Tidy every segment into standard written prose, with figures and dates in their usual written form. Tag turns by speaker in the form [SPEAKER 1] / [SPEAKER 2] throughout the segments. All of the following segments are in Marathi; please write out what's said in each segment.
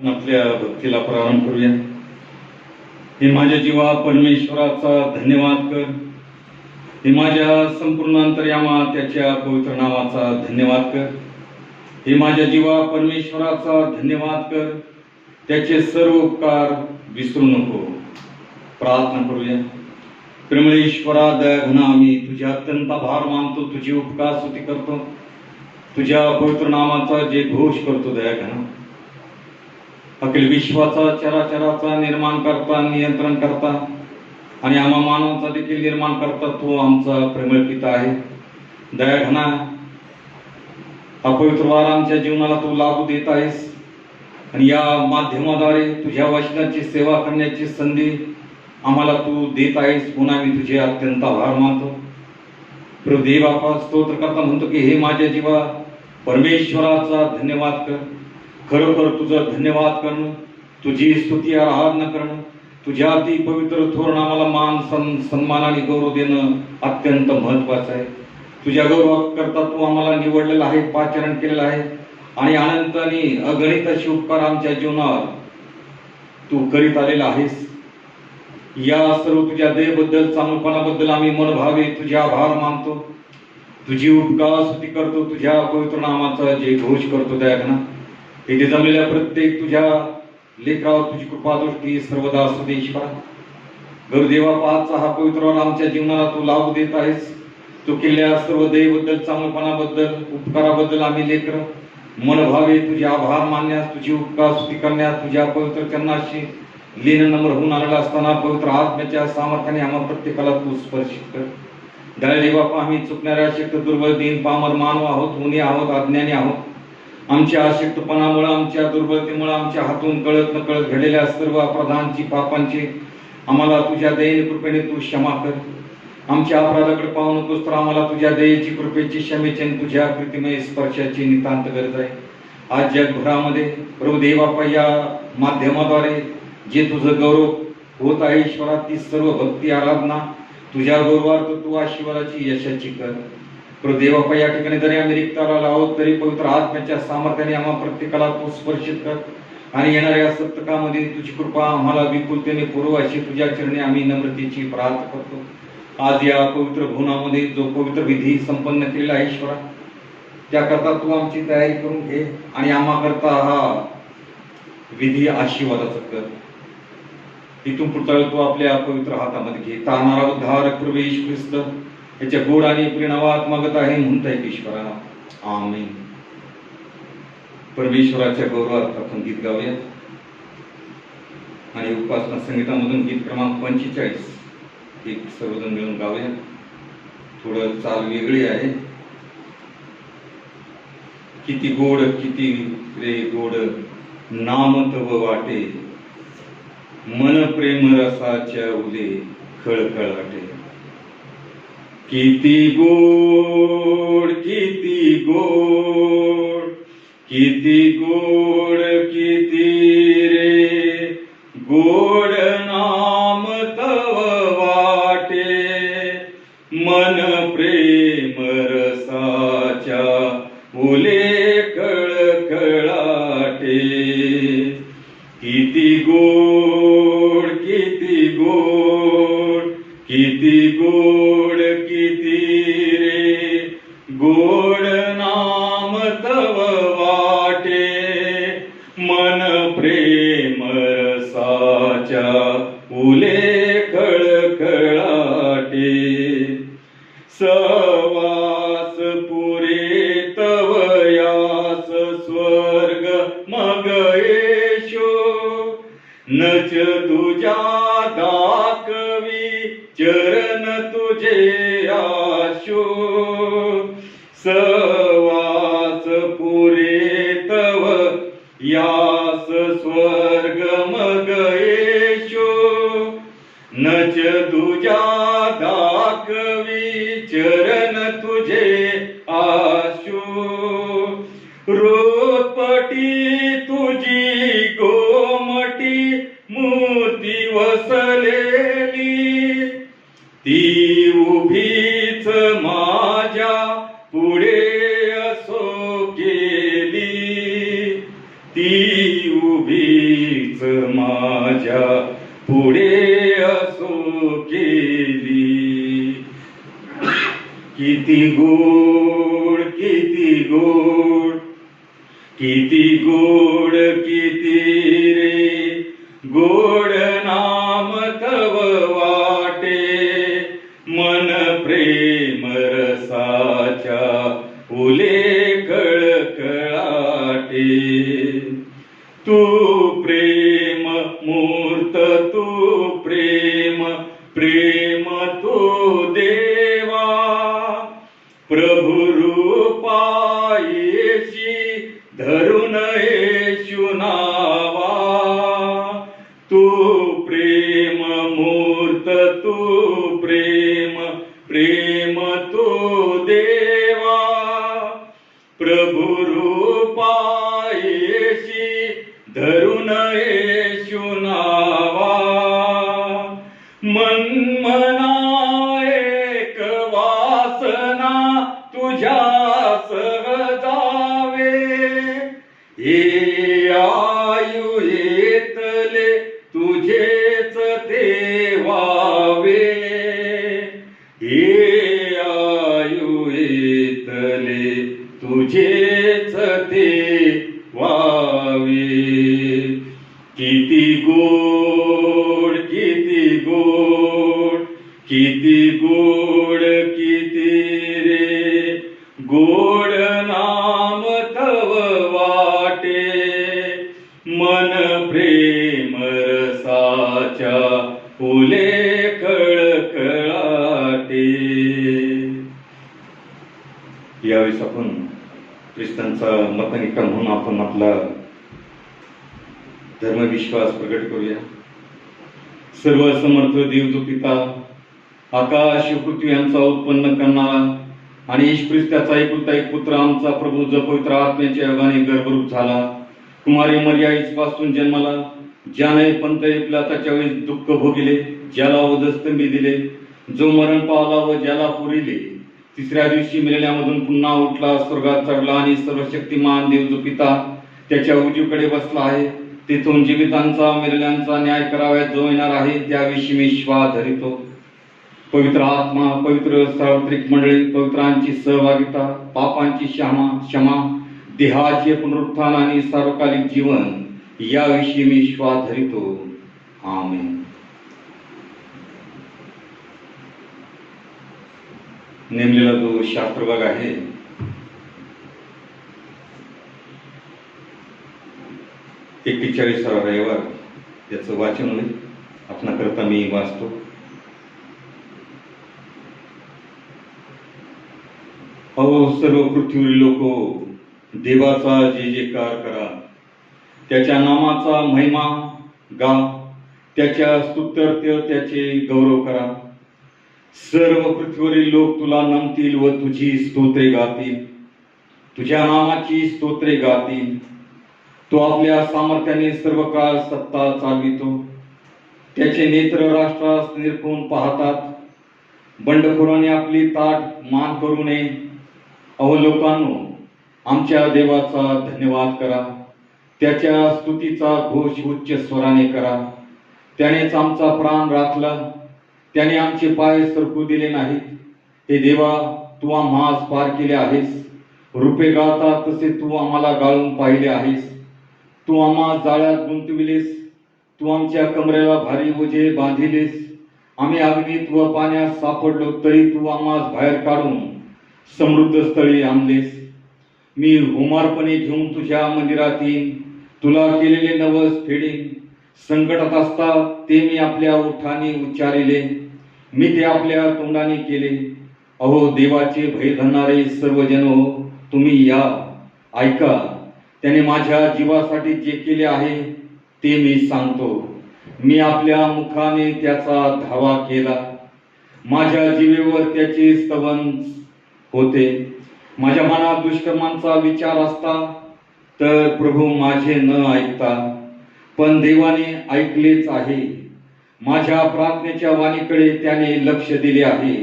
[SPEAKER 1] आपल्या भक्तीला प्रारंभ करूया. हे माझ्या जीवा परमेश्वराचा धन्यवाद कर. हे माझ्या संपूर्ण अंतर्यामा त्याच्या पवित्र नावाचा धन्यवाद कर. हे माझ्या जीवा परमेश्वराचा धन्यवाद कर. त्याचे सर्व उपकार विसरू नको. प्रार्थना करूया. प्रेमळेश्वरा दयाघना, आम्ही तुझ्या अत्यंत आभार मानतो, तुझी उपकार स्तुती करतो, तुझ्या पवित्र नामाचा जे घोष करतो. दयाघना, अखिल विश्वाचा चराचराचा निर्माण करता, नियंत्रण करता आणि आम्हा मानवाचा देखील निर्माण करता तो आमचा प्रेमळ पिता आहे. दयाघना, हा पवित्र वार आमच्या जीवनाला तू लागू देत आहेस आणि या माध्यमाद्वारे तुझ्या वचनाची सेवा करण्याची संधी आम्हाला तू देत आहेस. पुन्हा मी तुझे अत्यंत आभार मानतो. प्रभू देव, आपण स्तोत्र करता म्हणतो की हे माझ्या जीवा परमेश्वराचा धन्यवाद कर. खरोखर तुझं धन्यवाद करणं, तुझी स्तुती आराधना करणं, तुझ्या अति पवित्र थोर नामाला मान सन्मान आणि गौरव देणं अत्यंत महत्वाचं आहे. तुझ्या गौरवाकरता तू आम्हाला निवडलेलं आहे, पाचारण केलेलं आहे आणि अनंत आणि अगणित असे उपकार आमच्या जीवनावर तू करीत आलेला आहेस. या सर्व तुझ्या दयेबद्दल, चांगुलपणाबद्दल आम्ही मनभावे तुझे आभार मानतो, तुझी उपकार स्तुती करतो, तुझ्या पवित्र नामाचा जे घोष करतो. दयाघना, इथे जमलेल्या प्रत्येक तुझ्या लेकरावर तुझी कृपा दृष्टी सर्वदा असू दे. ईश्वरा गुरुदेवा, पाचचा हा पवित्र वार आमच्या जीवनाला तू लागू देत आहेस. तू केलेल्या सर्व दयेबद्दल, चांगुलपणाबद्दल, उपकाराबद्दल आम्ही लेकर मनभावे तुझे आभार मानण्यास, तुझी उपकार स्तुती करण्यास, तुझ्या पवित्र चरणाशी लीन नम्र होऊन आलेला असताना पवित्र आत्म्याच्या सामर्थ्याने आम्हा प्रत्येकाला तू स्पर्शित कर. दयाळू बापा, आम्ही चुकणाऱ्या अशक्त, दुर्बळ, दीन, पामर मानव आहोत, मुनी आहोत, अज्ञानी आहोत. आमच्या अशक्तपणामुळे, आमच्या दुर्बलतेमुळे, आमच्या हातून कळत नकळत घडलेल्या सर्व अपराधांची, पापांची आम्हाला तुझ्या दयेने कृपेने तू क्षमा कर. आमच्या अपराधाकडे पाहू नकोस, तर आम्हाला तुझ्या दयेची, कृपेची, क्षमेची आणि तुझ्या कृतीमय स्पर्शाची नितांत गरज आहे. आज जगभरामध्ये प्रभू देवापा या माध्यमाद्वारे जे तुझं गौरव होत आहे ईश्वरा, ती सर्व भक्ती आराधना तुझ्या गौरवार्थ तू आशीर्वादाची, यशाची कर. प्रभू देवापा, या ठिकाणी जरी आम्ही रिक्ताला आहोत तरी पवित्र आत्म्याच्या सामर्थ्याने आम्हा प्रत्येकाला तू स्पर्शित कर आणि येणाऱ्या सप्तकामध्ये तुझी कृपा आम्हाला विपुलतेने पुरव अशी तुझ्या चरणी आम्ही नम्रतेची प्रार्थना करतो. आज या पवित्र भवनामध्ये जो पवित्र विधी संपन्न केलेला आहे ईश्वरा, त्याकरता तू आमची तयारी करून घे आणि आम्हा करता हा विधी आशीर्वादाचा कर. इथून पुढचा तू आपल्या पवित्र हातामध्ये घे. तारणारा उद्धारक प्रभू येशू ख्रिस्त याच्या गोड आणि प्रिय नावात मागत आहे म्हणता येईल ईश्वरा, आमेन. परमेश्वराच्या गौरवात आपण गीत गाऊया आणि उपासना संगीतामधून गीत क्रमांक 45 एक सर्वजण मिळून गाऊया. थोडं चाल वेगळी आहे. किती गोड, किती रे गोड नाम तव वाटे, मन प्रेम रसाच्या उले खळखळाटे. किती गोड, किती गोड, किती गोड, किती रे गोड नाम तव वाटे, मन प्रेम रसाच्या उले खळखळाटे. किती गोड, किती गोड, किती गोड, किती रे गोड नाम तव वाटे, मन प्रेम रसाच्या उले खळखळाटे. सवास पुरे तव यास स्वर्ग मग येशो, नच तुझ्या दाखवी चरण तुझे आशो. सवास पुरे तव यास स्वर्ग मग येशो, नच तुझ्या दाखवी चरण तुझे आशो. रोपटी तुझी गोमटी मूर्ती वसलेली, ती उभीच माझ्या पुढे असो केली, ती उभी हीच माझ्या पुढे असो केली. किती गोड किती गोड किती गोड किती रे गोड नाम तव वाटे. मन प्रेम रसाच्या फुले कळकळाटे. तू प्रेम मूर्त तू प्रेम प्रेम तू देवा. प्रभु रूपा येशी धरून येशू नावा. तू प्रेम मूर्त तू प्रेम प्रेम तू देवा. प्रभु रूपा येशी धरून येशू नावा. मनमना एक वासना तुझ्या सहजावे. हे आयु येतले तुझेच ते व्हावे. हे आयु येतले तुझेच ते व्हावे. किती गोड किती गोड किती गोड किती रे गोड नाम तव वाटे. मन प्रेम रसाच्या फुले कळकळाटे. यावेळेस आपण ख्रिस्तांचा मतनिका म्हणून आपण आपला धर्मविश्वास प्रकट करूया. सर्व समर्थ देव जो पिता, आकाश पृथ्वी यांचा उत्पन्न करणारा आणि येशू ख्रिस्त त्याचा एकुलता एक पुत्र आमचा प्रभू जो पवित्र आत्म्याच्या योगाने गर्भरूप झाला, कुमारी मर्यादेपासून जन्माला, ज्याने पंत पिलाताच्या वेळेस दुःख भोगिले, ज्याला वधस्तंभी दिले, जो मरण पावला व ज्याला पुरिले, तिसऱ्या दिवशी मेलेल्यामधून पुन्हा उठला, स्वर्गात चढला आणि सर्वशक्तिमान देव जो पिता त्याच्या उजवीकडे बसला आहे. तेथून जीवितांचा मेलेल्यांचा न्याय कराव्यात जो येणार आहे, त्याविषयी मी श्वास धरितो. पवित्र आत्मा, पवित्र सार्वत्रिक मंडळी, पवित्रांची सहभागिता, पापांची क्षमा, देहाचे पुनरुत्थान आणि सार्वकालिक जीवन याविषयी मी श्वास धरितो. आमेन. नेमलेला जो शास्त्रभाग आहे ते 41 रविवार याचं वाचन होईल. आपणाकरता मी वाचतो. अहो सर्व पृथ्वीवरील लोक देवाचा जे जयकार करा. त्याच्या नामाचा महिमा गा. त्याच्या स्तुत्यर्थ त्याचे गौरव करा. सर्व पृथ्वीवरील लोक तुला नमतील व तुझी स्तोत्रे गातील. तुझ्या नामाची स्तोत्रे गातील. तो आपल्या सामर्थ्याने सर्व काळ सत्ता चालवितो. त्याचे नेत्र राष्ट्रास निरखून पाहतात. बंडखोराने आपली ताट मान करू नये. अहो लोकांनो, आमच्या देवाचा धन्यवाद करा. त्याच्या स्तुतीचा घोष उच्च स्वराने करा. त्यानेच आमचा प्राण राखला. त्याने आमचे पाय सरकू दिले नाहीत. हे देवा, तू आम्हास पार केले आहेस. रूपे गाळतात तसे तू आम्हाला गाळून पाहिले आहेस. तू आम्हा जाळ्यात गुंतविलेस. तू आमच्या कमरेला भारी ओझे बांधिलेस. आम्ही अग्नीत व पाण्यात सापडलो तरी तू आम्हास बाहेर काढून समृद्ध स्थळी आणलेस. मी हुमारपणे घेऊन तुझ्या मंदिरात येईन. तुला केलेले नवस फेडीन. संकटात असता ते मी आपल्या ओठाने उच्चारिले. मी ते आपल्या तोंडाने केले. अहो देवाचे भय धरणारे सर्वजन हो, तुम्ही या, ऐका. त्याने माझ्या जीवासाठी जे केले आहे ते मी सांगतो. मी आपल्या मुखाने त्याचा धावा केला. माझ्या जीवेवर त्याचे स्तवन होते. माझ्या मनात दुष्कर्मांचा विचार असता तर प्रभू माझे न ऐकता, पण देवाने ऐकलेच आहे. माझ्या प्रार्थनेच्या वाणीकडे त्याने लक्ष दिले आहे.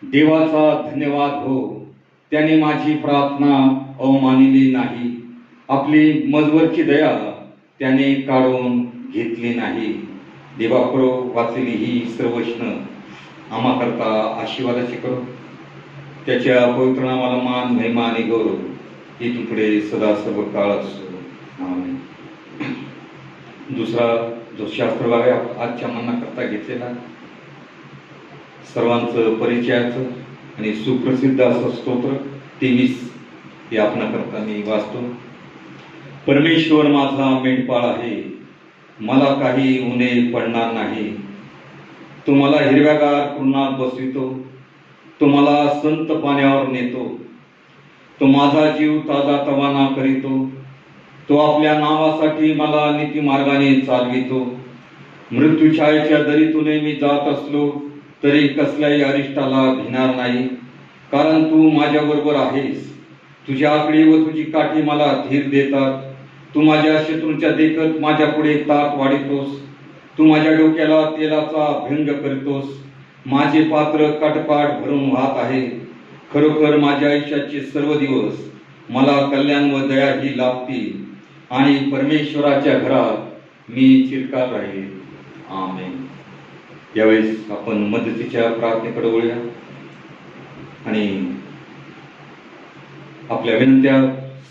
[SPEAKER 1] देवाचा धन्यवाद हो, त्याने माझी प्रार्थना अवमानिली नाही. आपली मजवरची दया त्याने काढून घेतली नाही. देवापुरो वाचली ही सर्व वचनं आम्हा करता आशीर्वादाची करो. त्याच्या पवित्र नामाला मान, महिमा आणि गौरव इथून पुढे सदा सर्व काळ असो. आमेन. दुसरा जो शास्त्र भाग आहे आजच्या मनाकरता घेतलेला, सर्वांचं परिचयाचं आणि सुप्रसिद्ध असं स्तोत्र 23 हे आपणाकरता मी वाचतो. परमेश्वर माझा मेंढपाळ आहे, मला काही उणे पडणार नाही. तो मला हिरव्यागार कुरणात बसवितो, तो मला संत पाण्यावर नेतो. तो माझा जीव ताजा तवाना करीतो, तो आपल्या नावासाठी मला नीती मार्गाने चालवितो. मृत्यूछायेच्या दरीतून मी जात असलो तरी कसल्याही अरिष्टाला भिणार नाही, कारण तू माझ्या बरोबर आहेस. तुझी आकडी व तुझी काठी मला धीर देतात. तू माझ्या शत्रूंच्या देखत माझ्या पुढे ताक वाढितोस. तू माझ्या डोक्याला तेलाचा अभ्यंग करतोस. माझे पात्र काटकाट भरून वाहत आहे. खरोखर माझ्या आयुष्याचे सर्व दिवस मला कल्याण व दया ही लाभतील आणि परमेश्वराच्या घरात मी चिरकाल राहील. आमेन. यावेळेस आपण मदतीच्या प्रार्थनेकडे वळूया आणि आपल्या विनंत्या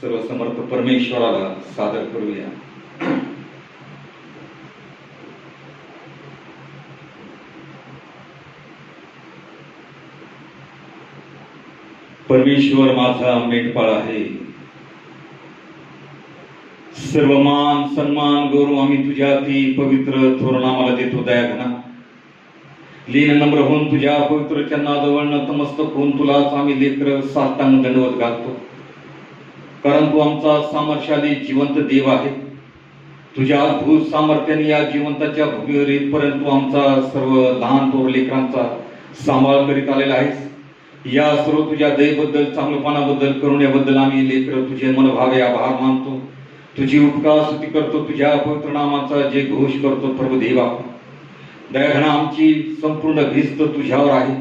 [SPEAKER 1] सर्व समर्थ परमेश्वराला सादर करूया. परमेश्वर माझा मेंढपाळ आहे, सर्व मान सन्मान गौरव आम्ही तुझ्या अति पवित्र थोर नामाला देतो. दयाघना लीन नम्र होऊन तुझ्या पवित्र चरणाजवळ नतमस्तक होऊन तुलाच आम्ही लेकर साष्टांग दंडवत घालतो, कारण तू आमचा सामर्थ्यशाली जिवंत देव आहे. तुझ्या अद्भुत सामर्थ्याने या जिवंताच्या भूमीवर इथपर्यंत तू आमचा सर्व लहान थोर लेकरांचा सांभाळ करीत आलेला आहेस. या सर्व तुझ्या दयेबद्दल, चांगलपणाबद्दल, करुण्याबद्दल आम्ही लेकर तुझे मनभावे आभार मानतो. तुझी उपकार स्तुती करतो. तुझ्या पवित्र नामाचा जे घोष करतो. प्रभू देवा, दयाघना आमची संपूर्ण भिस्त तुझ्यावर आहे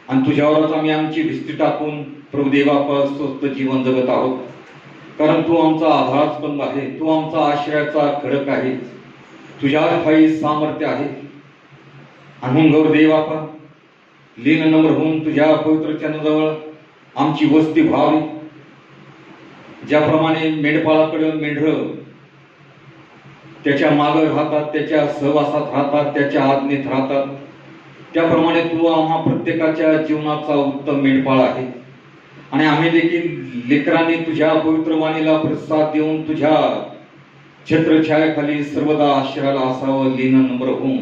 [SPEAKER 1] आणि तुझ्यावरच आम्ही आमची भिस्ती टाकून प्रभू देवा स्वस्त जीवन जगत आहोत, कारण तू आमचा आधारस्तंभ आहे. तू आमचा आश्रयाचा खडक आहे. तुझ्या ठाई सामर्थ्य आहे. आणि गौर देवा लीन नम्र होऊन तुझ्या पवित्र चरणाजवळ आमची वस्ती व्हावी. ज्याप्रमाणे मेंढपाळाकडे मेंढर त्याच्या मागे राहतात, त्याच्या सहवासात राहतात, त्याच्या आज्ञेत राहतात, त्याप्रमाणे तू आम्हा प्रत्येकाच्या जीवनाचा उत्तम मेंढपाळ आहे. आणि आम्ही देखील लेकरांनी तुझ्या पवित्र वाणीला प्रतिसाद देऊन तुझ्या छत्रछायाखाली सर्वदा आश्रयाला असावं. लीन नम्र होऊन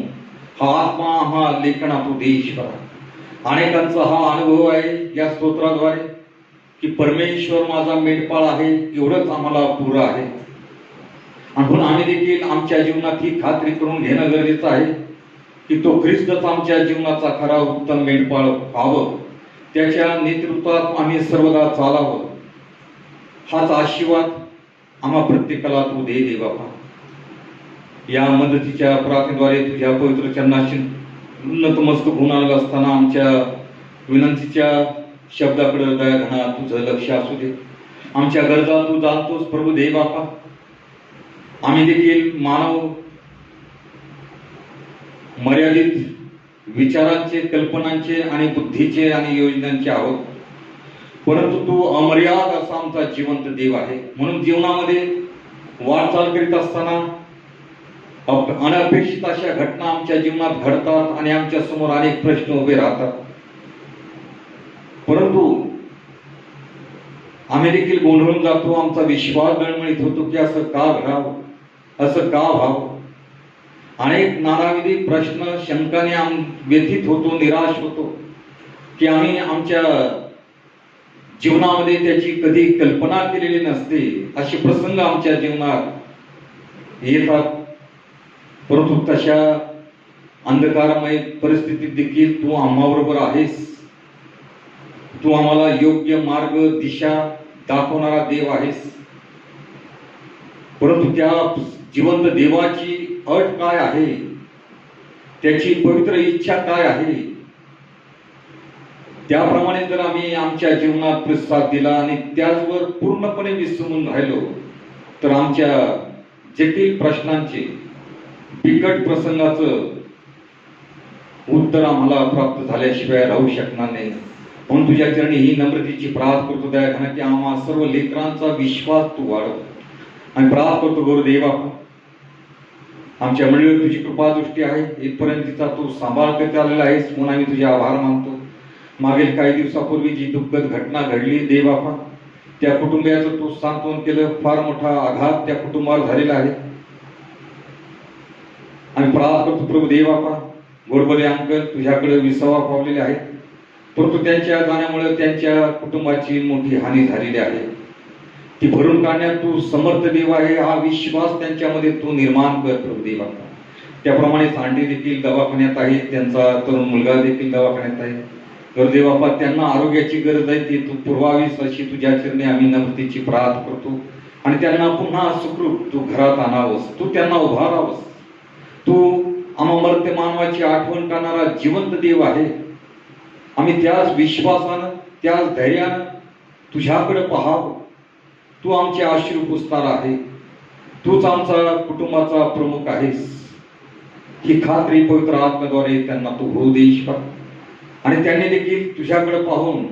[SPEAKER 1] हा आत्मा, हा लेखना तू दे ईश्वरा. अनेकांचा हा अनुभव आहे या स्तोत्राद्वारे की परमेश्वर माझा मेंढपाळ आहे, एवढंच आम्हाला पुरं आहे. म्हणून आम्ही देखील आमच्या जीवनात ही खात्री करून घेणं गरजेचं आहे की तो ख्रिस्तच आमच्या जीवनाचा खरा उत्तम मेंढपाळ व्हावं. त्याच्या नेतृत्वात आम्ही सर्वदा चालावं. हाच आशीर्वाद आम्हा प्रत्येकाला तू दे देवा. या मदतीच्या प्रार्थनेद्वारे तुझ्या पवित्र चरणाशी नतमस्तक होऊन आलेला असताना आमच्या विनंतीच्या शब्दाकडे दयाघना तुझं लक्ष असू दे. आमच्या गरजा तू जाणतोस प्रभू दे बापा. आम्ही देखील मानव मर्यादित विचारांचे, कल्पनांचे आणि बुद्धीचे आणि योजनांचे आहोत, परंतु तू अमर्याद असा आमचा जिवंत देव आहे. म्हणून जीवनामध्ये वाटचाल करीत असताना अनपेक्षित अशा घटना आमच्या जीवनात घडतात आणि आमच्या समोर अनेक प्रश्न उभे राहतात. परंतु आम्ही देखील गोंधळून जातो. आमचा विश्वास डळमळीत होतो की असं का घडावं, असं का व्हावं. अनेक नानाविधी प्रश्न शंकाने व्यथित होतो, निराश होतो की आम्ही आमच्या जीवनामध्ये त्याची कधी कल्पना केलेली नसते. असे प्रसंग आमच्या जीवनात येतात. परंतु तशा अंधकारमय परिस्थितीत देखील तू आम्हाबरोबर आहेस. तू आम्हाला योग्य मार्ग, दिशा दाखवणारा देव आहेस. परंतु त्या जिवंत देवाची अट काय आहे, त्याची पवित्र इच्छा काय आहे, त्याप्रमाणे जर आम्ही आमच्या जीवनात प्रतिसाद दिला आणि त्याचवर पूर्णपणे विसरून राहिलो तर आमच्या जटिल प्रश्नांचे, बिकट प्रसंगाचं उत्तर आम्हाला प्राप्त झाल्याशिवाय राहू शकणार नाही. म्हणून तुझ्या चरणी ही नम्रतेची प्रार्थना करतो दयाघना की आम्हा सर्व लेकरांचा विश्वास तू वाढव. आणि प्रार्थना करतो गुरुदेवा, आमच्या मंडळीवर तुझी कृपा दृष्टी आहे, इथपर्यंत तिचा तू सांभाळ करत आलेला आहेस म्हणून आम्ही तुझे आभार मानतो. मागील काही दिवसापूर्वी जी दुःखद घटना घडली देवबापा, त्या कुटुंबियाचं तू सांत्वन केलं. फार मोठा आघात त्या कुटुंबावर झालेला आहे. आम्ही प्रार्थना करतो प्रभू देवबापा, गोडबोले अंकल तुझ्याकडे विसावा पावलेले आहेत, परंतु त्यांच्या जाण्यामुळे त्यांच्या कुटुंबाची मोठी हानी झालेली आहे. ती भरून काढण्यात तू समर्थ देव आहे, हा विश्वास त्यांच्यामध्ये तू निर्माण कर प्रभू देवबापा. त्याप्रमाणे सांडी देखील दवाखान्यात आहे, त्यांचा तरुण मुलगा देखील दवाखान्यात आहे. गुरुदेव बापा, त्यांना आरोग्याची गरज आहे, ती तू पुरवावीस अशी तुझ्या चरणी आम्ही नम्रतेची प्रार्थना करतो. आणि त्यांना पुन्हा सुखरूप तू घरात आणावंस, तू त्यांना उभारावंस. तू अमर्त्य मानवाची आठवण करणारा जिवंत देव आहे. आम्ही त्याच विश्वासानं, त्याच धैर्यानं तुझ्याकडे पाहावं. तू आमचे अश्रू पुसणार आहे, तूच आमचा कुटुंबाचा प्रमुख आहेस, ही खात्री पवित्र आत्म्याद्वारे त्यांना तू होऊ दे ईश्वर. आणि त्यांनी देखील तुझ्याकडे पाहून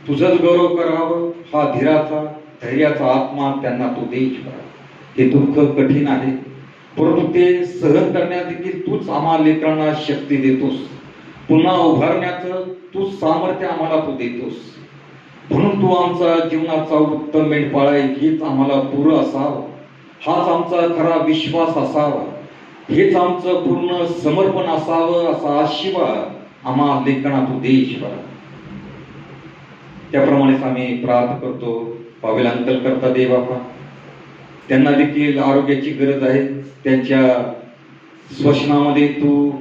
[SPEAKER 1] तुझंच गौरव करावं, हा धीराचा धैर्याचा आत्मा त्यांना तू दे ईश्वर. हे दुःख कठीण आहे, परंतु ते सहन करण्यात देखील तूच आम्हा लेकरांना शक्ती देतोस. पुन्हा उभारण्याचं तू सामर्थ्य आम्हाला तू देतोस. म्हणून तू आमचा जीवनाचा उत्तम मेंढपाळ आहे, हेच आम्हाला पुरं असावं, हाच आमचा खरा विश्वास असावा, हेच आमचं पूर्ण समर्पण असावं, असा आशीर्वाद आम्हा लेखना तू दे ईश्वर. त्याप्रमाणेच आम्ही प्रार्थना करतो पावेल अंकल करता दे बापा, त्यांना देखील आरोग्याची गरज आहे. त्यांच्या श्वसनामध्ये तू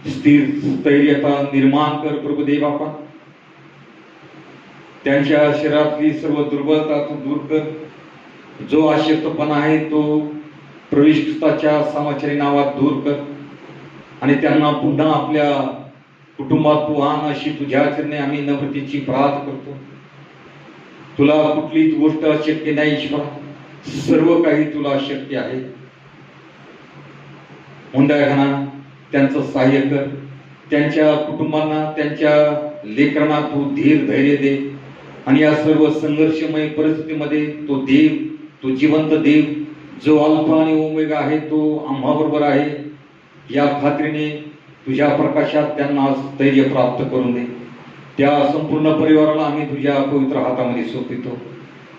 [SPEAKER 1] स्थिर स्थैर्यता निर्माण कर प्रभू दे बापा. त्यांच्या शरीरातली सर्व दुर्बलता तू दूर कर. जो अशक्तपणा आहे तो प्रविष्टाच्या समाचारी नावात दूर कर. आणि त्यांना पुन्हा आपल्या कुटुंबात तू आण अशी तुझ्या चरणी आम्ही नम्रतेची प्रार्थना करतो. तुला कुठलीच गोष्ट अशक्य नाही ईश्वर, सर्व काही तुला शक्य आहे. मुंडाघना त्यांचं सहाय्य कर. त्यांच्या कुटुंबांना, त्यांच्या लेकरांना तू धीर धैर्य दे. आणि या सर्व संघर्षमय परिस्थितीमध्ये तो देव, तो जिवंत देव, जो अल्फा आणि ओमेगा आहे, तो आम्हाबरोबर आहे, या खात्रीने तुझ्या प्रकाशात त्यांना स्थैर्य प्राप्त करून दे. त्या संपूर्ण परिवाराला आम्ही तुझ्या पवित्र हातामध्ये सोपवितो.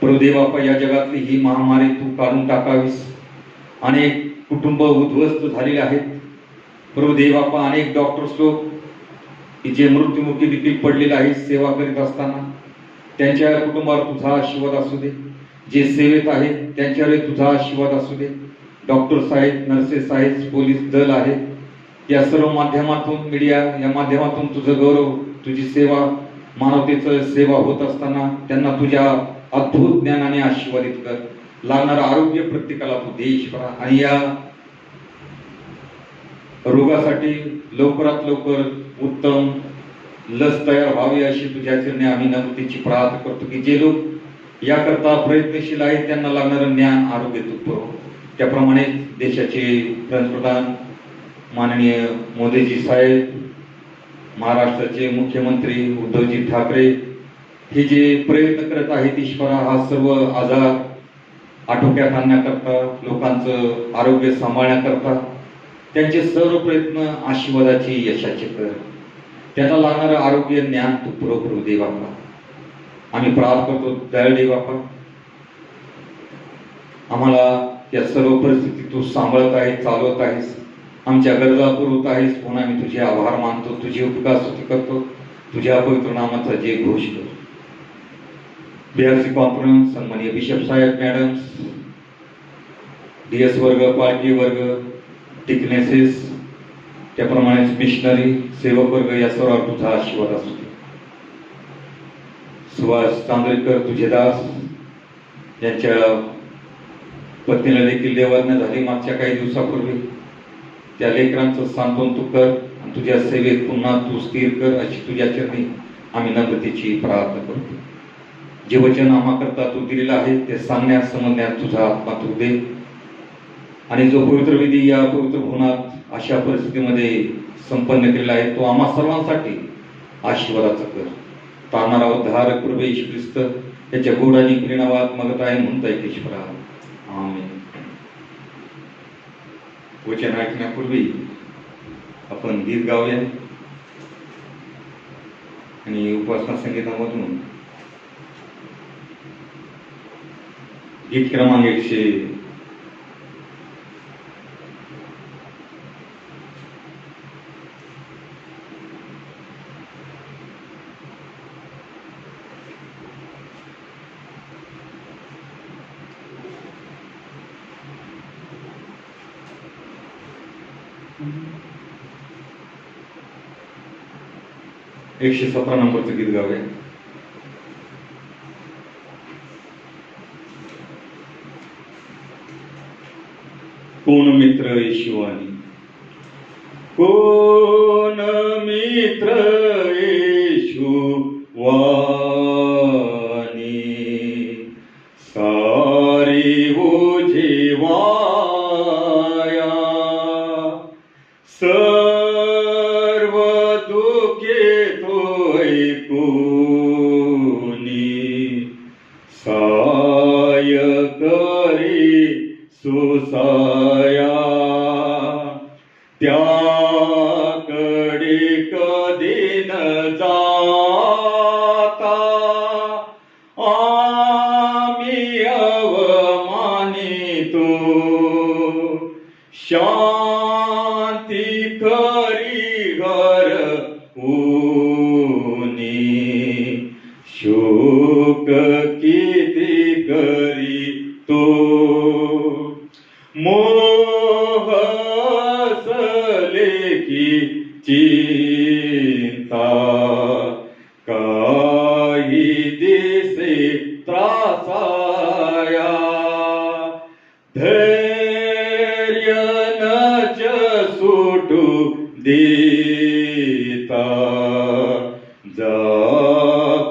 [SPEAKER 1] प्रभू देवापा, या जगातली ही महामारी तू काढून टाकावीस. अनेक कुटुंब उद्ध्वस्त झालेले आहेत प्रभू देवापा. अनेक डॉक्टर्स लोक जे मृत्युमुखी देखील पडलेले आहेत सेवा करीत असताना, त्यांच्या कुटुंबावर तुझा आशीर्वाद असू दे. जे सेवेत आहेत त्यांच्यावर तुझा आशीर्वाद असू दे. डॉक्टर्स आहेत, नर्सेस आहेत, पोलीस दल आहे, या सर्व माध्यमातून, मीडिया या माध्यमातून तुझं गौरव, तुझी सेवा, मानवतेचं सेवा होत असताना त्यांना तुझ्या अद्भुत ज्ञानाने आशीर्वादित कर. लागणारं आरोग्य प्रत्येकाला तू दे ईश्वरा. आणि या रोगासाठी लवकरात लवकर उत्तम लस तयार व्हावी अशी तुझ्या चरणी आम्ही नम्रतेची प्रार्थना करतो की जे लोक याकरता प्रयत्नशील आहेत त्यांना लागणारं ज्ञान आरोग्य तू पुरव. त्याप्रमाणे देशाचे पंतप्रधान माननीय मोदीजी साहेब, महाराष्ट्राचे मुख्यमंत्री उद्धवजी ठाकरे हे जे प्रयत्न करत आहेत ईश्वरा, हा सर्व आजार आटोक्यात आणण्याकरता, लोकांचं आरोग्य सांभाळण्याकरता त्यांचे सर्व प्रयत्न आशीर्वादाची यशाचे कर. त्यांना लागणारं आरोग्य ज्ञान तू पुरव देवापा. आम्ही प्रार्थना करतो दयाळ देवापा, आम्हाला या सर्व परिस्थिती तू सांभाळत आहेस, चालवत आहेस, आमच्या गरजा पुरवत आहेस म्हणून आम्ही तुझे आभार मानतो, तुझी उपकार स्तुती करतो, तुझ्या पवित्र नामाचा जय घोष करतो. बीआरसी कॉन्फरन्स, सन्माननीय बिशप साहेब, मॅडम, डीएस वर्ग, पालखी वर्ग, टिकनेसेस, त्याप्रमाणेच मिशनरी सेवक वर्ग, या सर्वांवर तुझा आशीर्वाद असू दे. सुभाष चांद्रेकर तुझे दास यांच्या पत्नीला देखील देवाज्ञा झाली मागच्या काही दिवसापूर्वी. त्या लेकरांचं सांत्वन तू कर आणि तुझ्या सेवेत पुन्हा तू स्थिर कर अशी तुझ्या चरणी आम्ही नम्रतेची प्रार्थना करतो. जे वचन आम्हाकरता तू दिलेलं आहे ते सांगण्यास समजण्यास तुझा आत्मा तू दे. आणि जो पवित्र विधी या पवित्र भवनात अशा परिस्थितीमध्ये संपन्न केलेला आहे तो आम्हा सर्वांसाठी आशीर्वादाचा कर. तारणारा उद्धारक प्रभू येशू ख्रिस्त याच्या गोड आणि प्रेमात मगत आहे म्हणताय ईश्वरा. आमेन. वचन ऐकण्यापूर्वी आपण गीत गाऊया आणि उपासना संगीतामधून गीत क्रमांक 117 नंबरचं गीत गाऊया. कोण मित्र येशूवानी, कोण मित्र येशूवानी, सारी ओझे वाया, सर्व दुःखे तो ऐकूनी, साय करी सुसाया, त्याकडे कधी न जाता आम्ही अवमानितो, शांती करी घर ऊनी, शोक किती करी तो, मोह की चिंता, काही दिसे त्रासाया, धैर्य नच सुटू देता, जा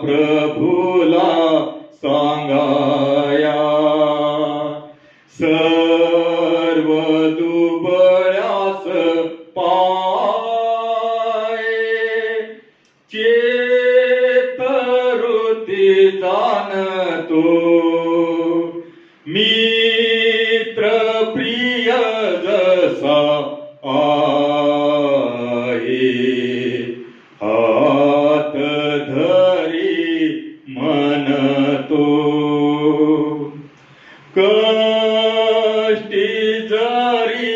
[SPEAKER 1] प्रभूला सांगाया, सर्व दुबळ्यास पाये, चेतरुती जाणतो, मित्र प्रिय जसा आहे, हात धरी म्हणतो, कष्टी जरी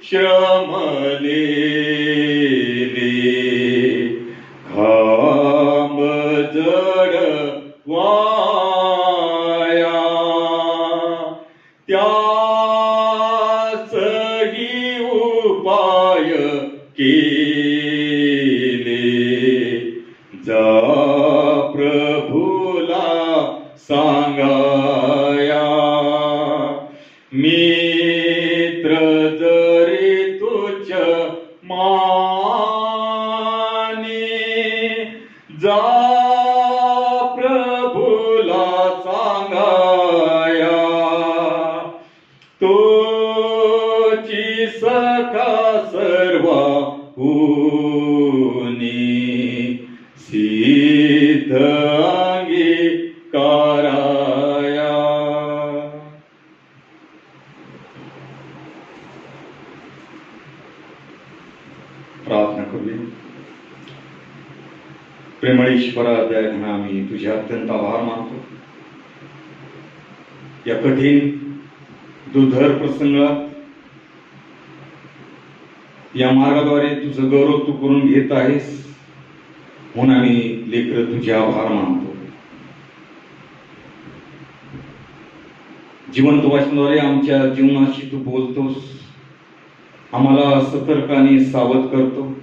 [SPEAKER 1] श्रमलेले, घाम जड वाया, त्यासही उपाय केले, जा प्रभूला सांगाया, मित्र जरी तुच्छ माने, जा प्रभूला सांगाया, तोची सखा सर्वा हुनी, सिद्ध अंगीकाराया. प्रार्थना करूया. प्रेमळ ईश्वरा, दयाघना, आम्ही तुझे अत्यंत आभार मानतो. या कठीण दुर्धर प्रसंगात या मार्गाद्वारे तुझं गौरव तू करून घेत आहेस म्हणून आम्ही लेकर तुझे आभार मानतो. जिवंत वाचनाद्वारे आमच्या जीवनाशी तू बोलतोस, आम्हाला सतर्क आणि सावध करतो,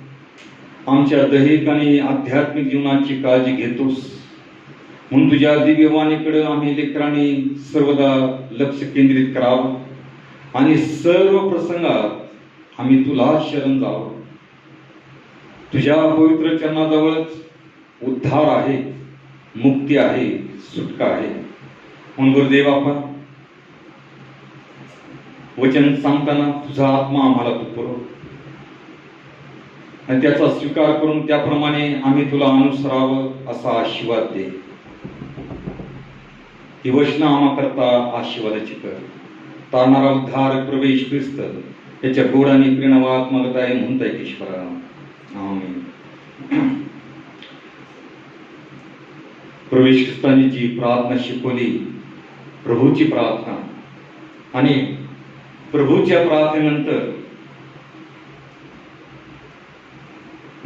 [SPEAKER 1] आमच्या दैहिक आणि आध्यात्मिक जीवनाची काळजी घेतोस. म्हणून तुझ्या दिव्यवाणीकडे आम्ही लेकरांनी सर्वदा लक्ष केंद्रित करावं आणि सर्व प्रसंगात आम्ही तुला शरण जावं. तुझ्या पवित्र चरणाजवळच उद्धार आहे, मुक्ती आहे, सुटका आहे. म्हणून गुरुदेव, आपण वचन सांगताना तुझा आत्मा आम्हाला तू पुरव आणि त्याचा स्वीकार करून त्याप्रमाणे आम्ही तुला अनुसरावं असा आशीर्वाद दे. ही वचनं आम्हाकरता आशीर्वादाची कर. तारणारा उद्धार प्रवेश ख्रिस्त त्याच्या गोड आणि प्रेरणात्मक आहे म्हणता येत ईश्वरा. आमेन. प्रवेश ख्रिस्तांनी जी प्रार्थना शिकवली, प्रभूची प्रार्थना, आणि प्रभूच्या प्रार्थनेनंतर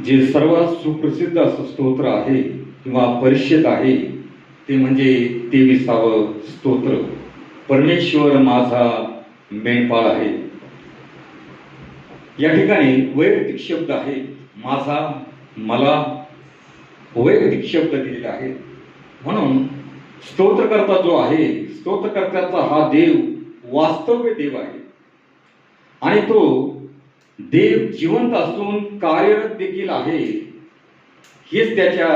[SPEAKER 1] जे सर्वात सुप्रसिद्ध असं स्तोत्र आहे किंवा परिषद आहे ते म्हणजे 23वे स्तोत्र, परमेश्वर माझा मेंढपाळ आहे. या ठिकाणी वैयक्तिक शब्द आहे. माझा, मला वैयक्तिक शब्द दिलेले आहेत. म्हणून स्तोत्रकर्ता जो आहे, स्तोत्रकर्त्याचा हा देव वास्तव्य देव आहे आणि तो देव जिवंत असून कार्यरत देखील आहे. हेच त्याच्या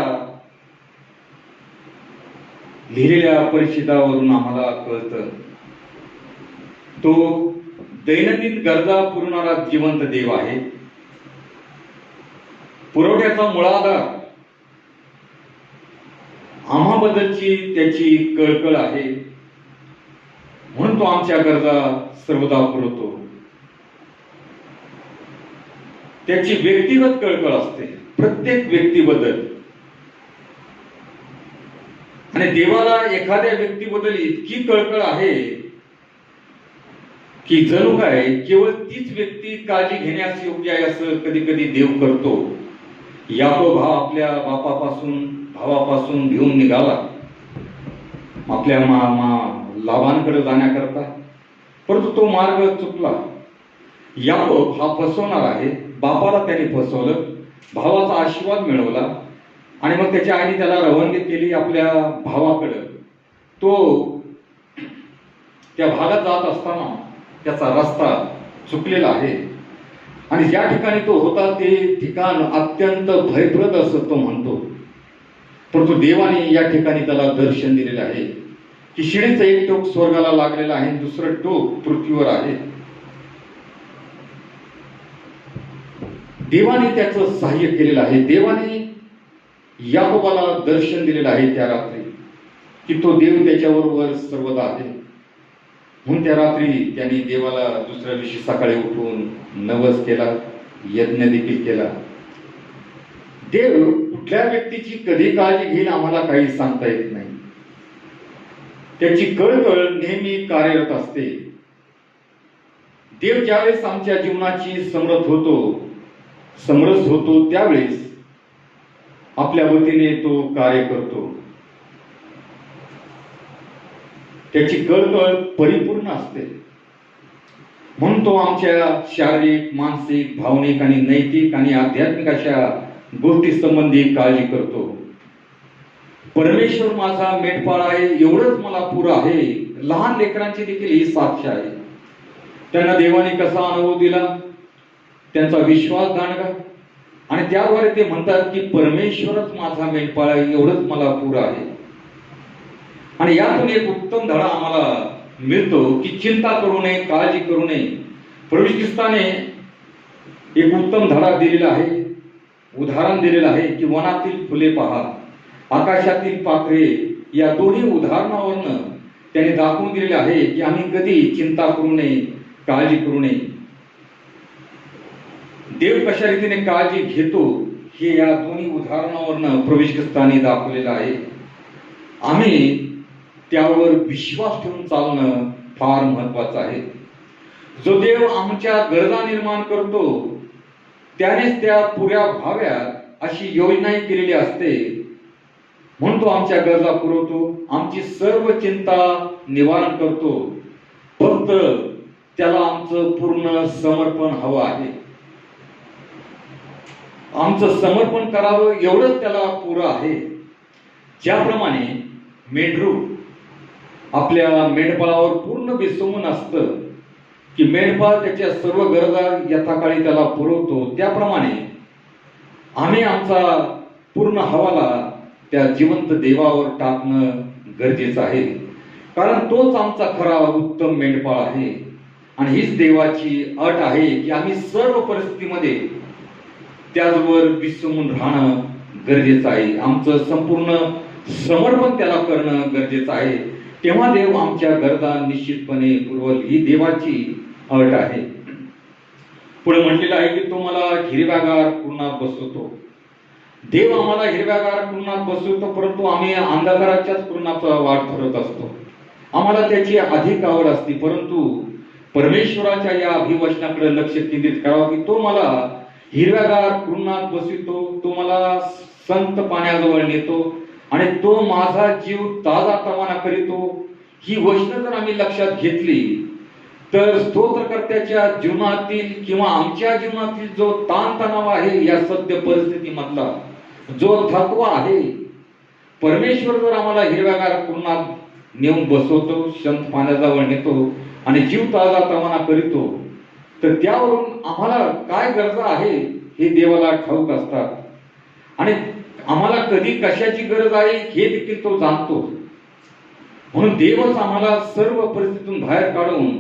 [SPEAKER 1] लिहिलेल्या परिषदावरून आम्हाला कळतं. तो दैनंदिन गरजा पुरवणारा जिवंत देव आहे. पुरवठ्याचा मूळाधार आम्हाबद्दलची त्याची कळकळ आहे. म्हणून तो आमच्या गरजा सर्वदा पुरवतो. त्याची व्यक्तिगत कळकळ असते प्रत्येक व्यक्तीबद्दल, आणि देवाला एखाद्या व्यक्तीबद्दल इतकी कळकळ आहे की जणू काय केवळ तीच व्यक्ती काळजी घेण्यास योग्य आहे असं कधी कधी देव करतो. याकोब हा आपल्या भावापासून घेऊन निघाला आपल्या लाबानकडे जाण्याकरता, परंतु तो मार्ग चुकला. याकोब हा फसवणार आहे. बापाला त्याने फसवलं, भावाचा आशीर्वाद मिळवला आणि मग त्याच्या आईने त्याला रवानगी केली आपल्या भावाकडे. तो त्या भागात जात असताना त्याचा रस्ता चुकलेला आहे आणि ज्या ठिकाणी तो होता ते ठिकाण अत्यंत भयप्रद असं तो म्हणतो. परंतु देवाने या ठिकाणी त्याला दर्शन दिलेलं आहे की शिडीचं एक टोक स्वर्गाला लागलेलं आहे, दुसरं टोक पृथ्वीवर आहे. देवाने त्याचं सहाय्य केलेलं आहे. देवाने याकोबाला दर्शन दिलेलं आहे त्या रात्री की तो देव त्याच्याबरोबर सर्वदा आहे. म्हणून त्या रात्री त्यांनी देवाला दुसऱ्या दिवशी सकाळी उठून नवस केला, यज्ञ देखील केला. देव कुठल्या व्यक्तीची कधी काळजी घेईल आम्हाला काही सांगता येत नाही. त्याची कळकळ नेहमी कार्यरत असते. देव ज्यावेळेस आमच्या जीवनाची समरस होतो त्यावेळेस आपल्या वतीने तो कार्य करतो. त्याची कळकळ परिपूर्ण असते. म्हणून तो आमच्या शारीरिक, मानसिक, भावनिक आणि नैतिक आणि आध्यात्मिक अशा गोष्टी संबंधी काळजी करतो. परमेश्वर माझा मेंढपाळ आहे एवढंच मला पुरं आहे. लहान लेकरांची देखील ही साक्ष आहे. त्यांना देवाने कसा अनुभव दिला, त्यांचा विश्वास दांडगा, आणि त्याद्वारे ते म्हणतात की परमेश्वरच माझा मेंढपाळ आहे एवढंच मला पुरं आहे. आणि यातून एक उत्तम धडा आम्हाला मिळतो की चिंता करू नये, काळजी करू नये. प्रभू ख्रिस्ताने एक उत्तम धडा दिलेला आहे, उदाहरण दिलेलं आहे की वनातील फुले पहा, आकाशातील पाखरे, या दोन्ही उदाहरणावरनं त्याने दाखवून दिलेले आहे की आम्ही कधी चिंता करू नये, काळजी करू नये. देव कशा रीतीने काळजी घेतो हे या दोन्ही उदाहरणावरनं प्रभू ख्रिस्ताने दाखवलेलं आहे. आम्ही त्यावर विश्वास ठेवून चालणं फार महत्वाचं आहे. जो देव आमच्या गरजा निर्माण करतो त्यानेच त्या पुऱ्या व्हाव्यात अशी योजनाही केलेली असते. म्हणून तो आमच्या गरजा पुरवतो, आमची सर्व चिंता निवारण करतो. फक्त त्याला आमचं पूर्ण समर्पण हवं आहे. आमचं समर्पण करावं एवढंच त्याला पुरं आहे. ज्याप्रमाणे मेंढरू आपल्या मेंढपाळावर पूर्ण विसंबून असतं की मेंढपाळ त्याच्या सर्व गरजा यथाकाळी त्याला पुरवतो, त्याप्रमाणे आम्ही आमचा पूर्ण हवाला त्या जिवंत देवावर टाकणं गरजेचं आहे. कारण तोच आमचा खरा उत्तम मेंढपाळ आहे. आणि हीच देवाची अट आहे की आम्ही सर्व परिस्थितीमध्ये त्याचवर विसंबून राहणं गरजेचं आहे. आमचं संपूर्ण समर्पण त्याला करणं गरजेचं आहे. तेव्हा देव आमच्या गरजा निश्चितपणे पुरवल. ही देवाची अट आहे. पुढे म्हटलेलं आहे की तो मला हिरव्यागार कुरणात बसवतो. देव आम्हाला हिरव्यागार कुरणात बसवतो, परंतु आम्ही अंधकाराच्याच कुरणाचा वाट धरत असतो. आम्हाला त्याची अधिक आवड असते, परंतु परमेश्वराच्या या अभिवचनाकडे लक्ष केंद्रित करावं की तो मला हिरव्यागार कुरणात बसवितो, तो मला संत पाण्याजवळ नेतो आणि तो माझा जीव ताजा तवाना करीतो. ही वचनं जर आम्ही लक्षात घेतली तर स्तोत्रकर्त्याच्या जीवनातील किंवा आमच्या जीवनातील जो ताणतणाव आहे, या सद्य परिस्थितीमधला जो थकवा आहे, परमेश्वर जर आम्हाला हिरव्यागार कुरणात नेऊन बसवतो, संत पाण्याजवळ नेतो आणि जीव ताजा तवाना करीतो, तर त्यावरून आम्हाला काय गरजा आहे हे देवाला ठाऊक असतात. आणि आम्हाला कधी कशाची गरज आहे हे देखील तो जाणतो. म्हणून देवच आम्हाला सर्व परिस्थितीतून बाहेर काढून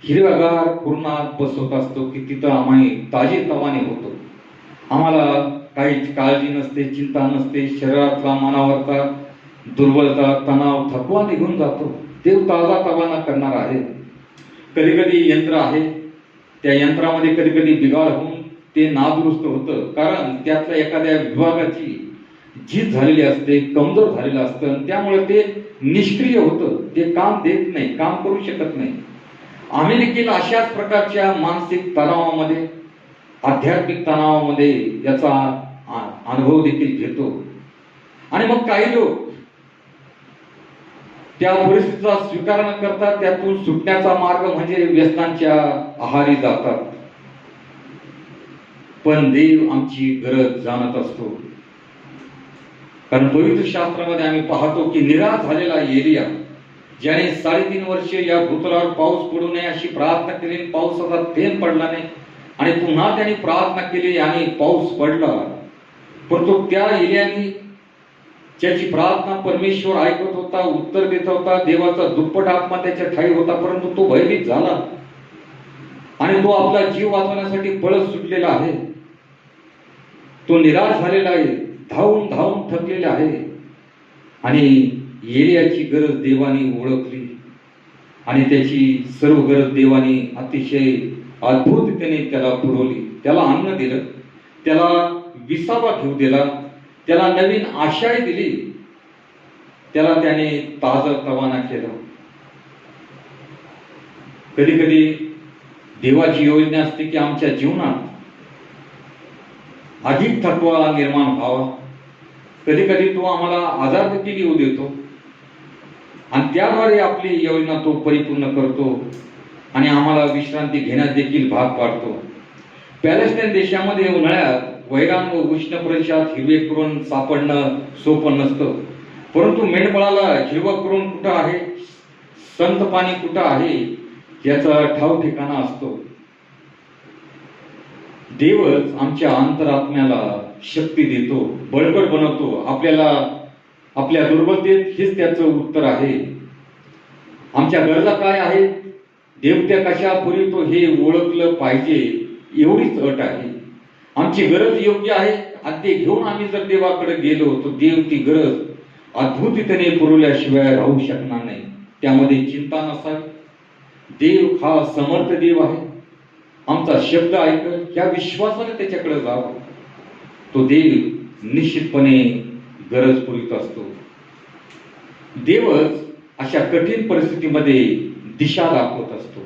[SPEAKER 1] हिरव्यागार कुरणात बसवत असतो की तिथं आम्ही ताजे तवाने होतो. आम्हाला काही काळजी नसते, चिंता नसते, शरीरातला मनावरचा दुर्बलता, तणाव, थकवा निघून जातो. देव ताजा तवाना करणार आहे. कधी कधी यंत्र आहे, त्या यंत्रामध्ये कधी कधी बिघाड होऊन ते नादुरुस्त होतं, कारण त्यातल्या एखाद्या विभागाची झीज झालेली असते, कमजोर झालेलं असतं, त्यामुळे ते निष्क्रिय होतं, ते काम देत नाही, काम करू शकत नाही. आम्ही देखील अशाच प्रकारच्या मानसिक तणावामध्ये, आध्यात्मिक तणावामध्ये याचा अनुभव देखील घेतो. आणि मग काही लोक त्या परिस्थितीचा स्वीकार न करता त्यातून सुटण्याचा मार्ग म्हणजे व्यसनांच्या आहारी जातात. पण देव आमची गरज जाणत असतो. कारण पवित्र शास्त्रामध्ये आम्ही पाहतो की निराश झालेला एलिया, ज्याने 3.5 वर्ष या भूतलावर पाऊस पडू नये अशी प्रार्थना केली, पावसाचा थेंब पडला नाही, आणि पुन्हा त्यांनी प्रार्थना केली आणि पाऊस पडला. परंतु त्या एलियाने ज्याची प्रार्थना परमेश्वर ऐकत होता, उत्तर देत होता, देवाचा दुप्पट आत्मा त्याच्या ठाई होता, परंतु तो भयभीत झाला आणि तो आपला जीव वाचवण्यासाठी पळत सुटलेला आहे. तो निराश झालेला आहे, धावून धावून थकलेला आहे. आणि एलियाची गरज देवाने ओळखली आणि त्याची सर्व गरज देवाने अतिशय अद्भुततेने त्याला पुरवली. त्याला अन्न दिलं, त्याला विसावा घेऊ दिला, त्याला नवीन आशाही दिली, त्याला त्याने ताजं तवाना केलं. कधी कधी देवाची योजना असते की आमच्या जीवनात अधिक थकवा निर्माण व्हावा. कधी कधी तो आम्हाला आजार देखील येऊ देतो आणि त्याद्वारे आपली योजना तो परिपूर्ण करतो आणि आम्हाला विश्रांती घेण्यास देखील भाग पाडतो. पॅलेस्टाईन देशामध्ये उन्हाळ्यात वैराण व उष्ण प्रदेशात हिरवे कुरण सापडणं सोपं नसतं, परंतु मेंढपाळाला हिरवं कुरण कुठं आहे, संत पाणी कुठं आहे याचा ठाव ठिकाणा असतो. देवच आमच्या अंतरात्म्याला शक्ती देतो, बळकट बनवतो. आपल्याला आपल्या दुर्बलतेत हेच त्याचं उत्तर आहे. आमच्या गरजा काय आहेत, देव त्या कशा पुरवितो हे ओळखलं पाहिजे, एवढीच अट आहे. आमची गरज योग्य आहे आणि ते घेऊन आम्ही जर देवाकडे गेलो तर देव ती गरज अद्भुततेने पुरवल्याशिवाय राहू शकणार नाही. त्यामध्ये चिंता नसावी. देव हा समर्थ देव आहे, आमचा शब्द ऐकल, या विश्वासाने त्याच्याकडे जावं. तो देव निश्चितपणे गरज पुरवित असतो. देवच अशा कठीण परिस्थितीमध्ये दिशा दाखवत असतो.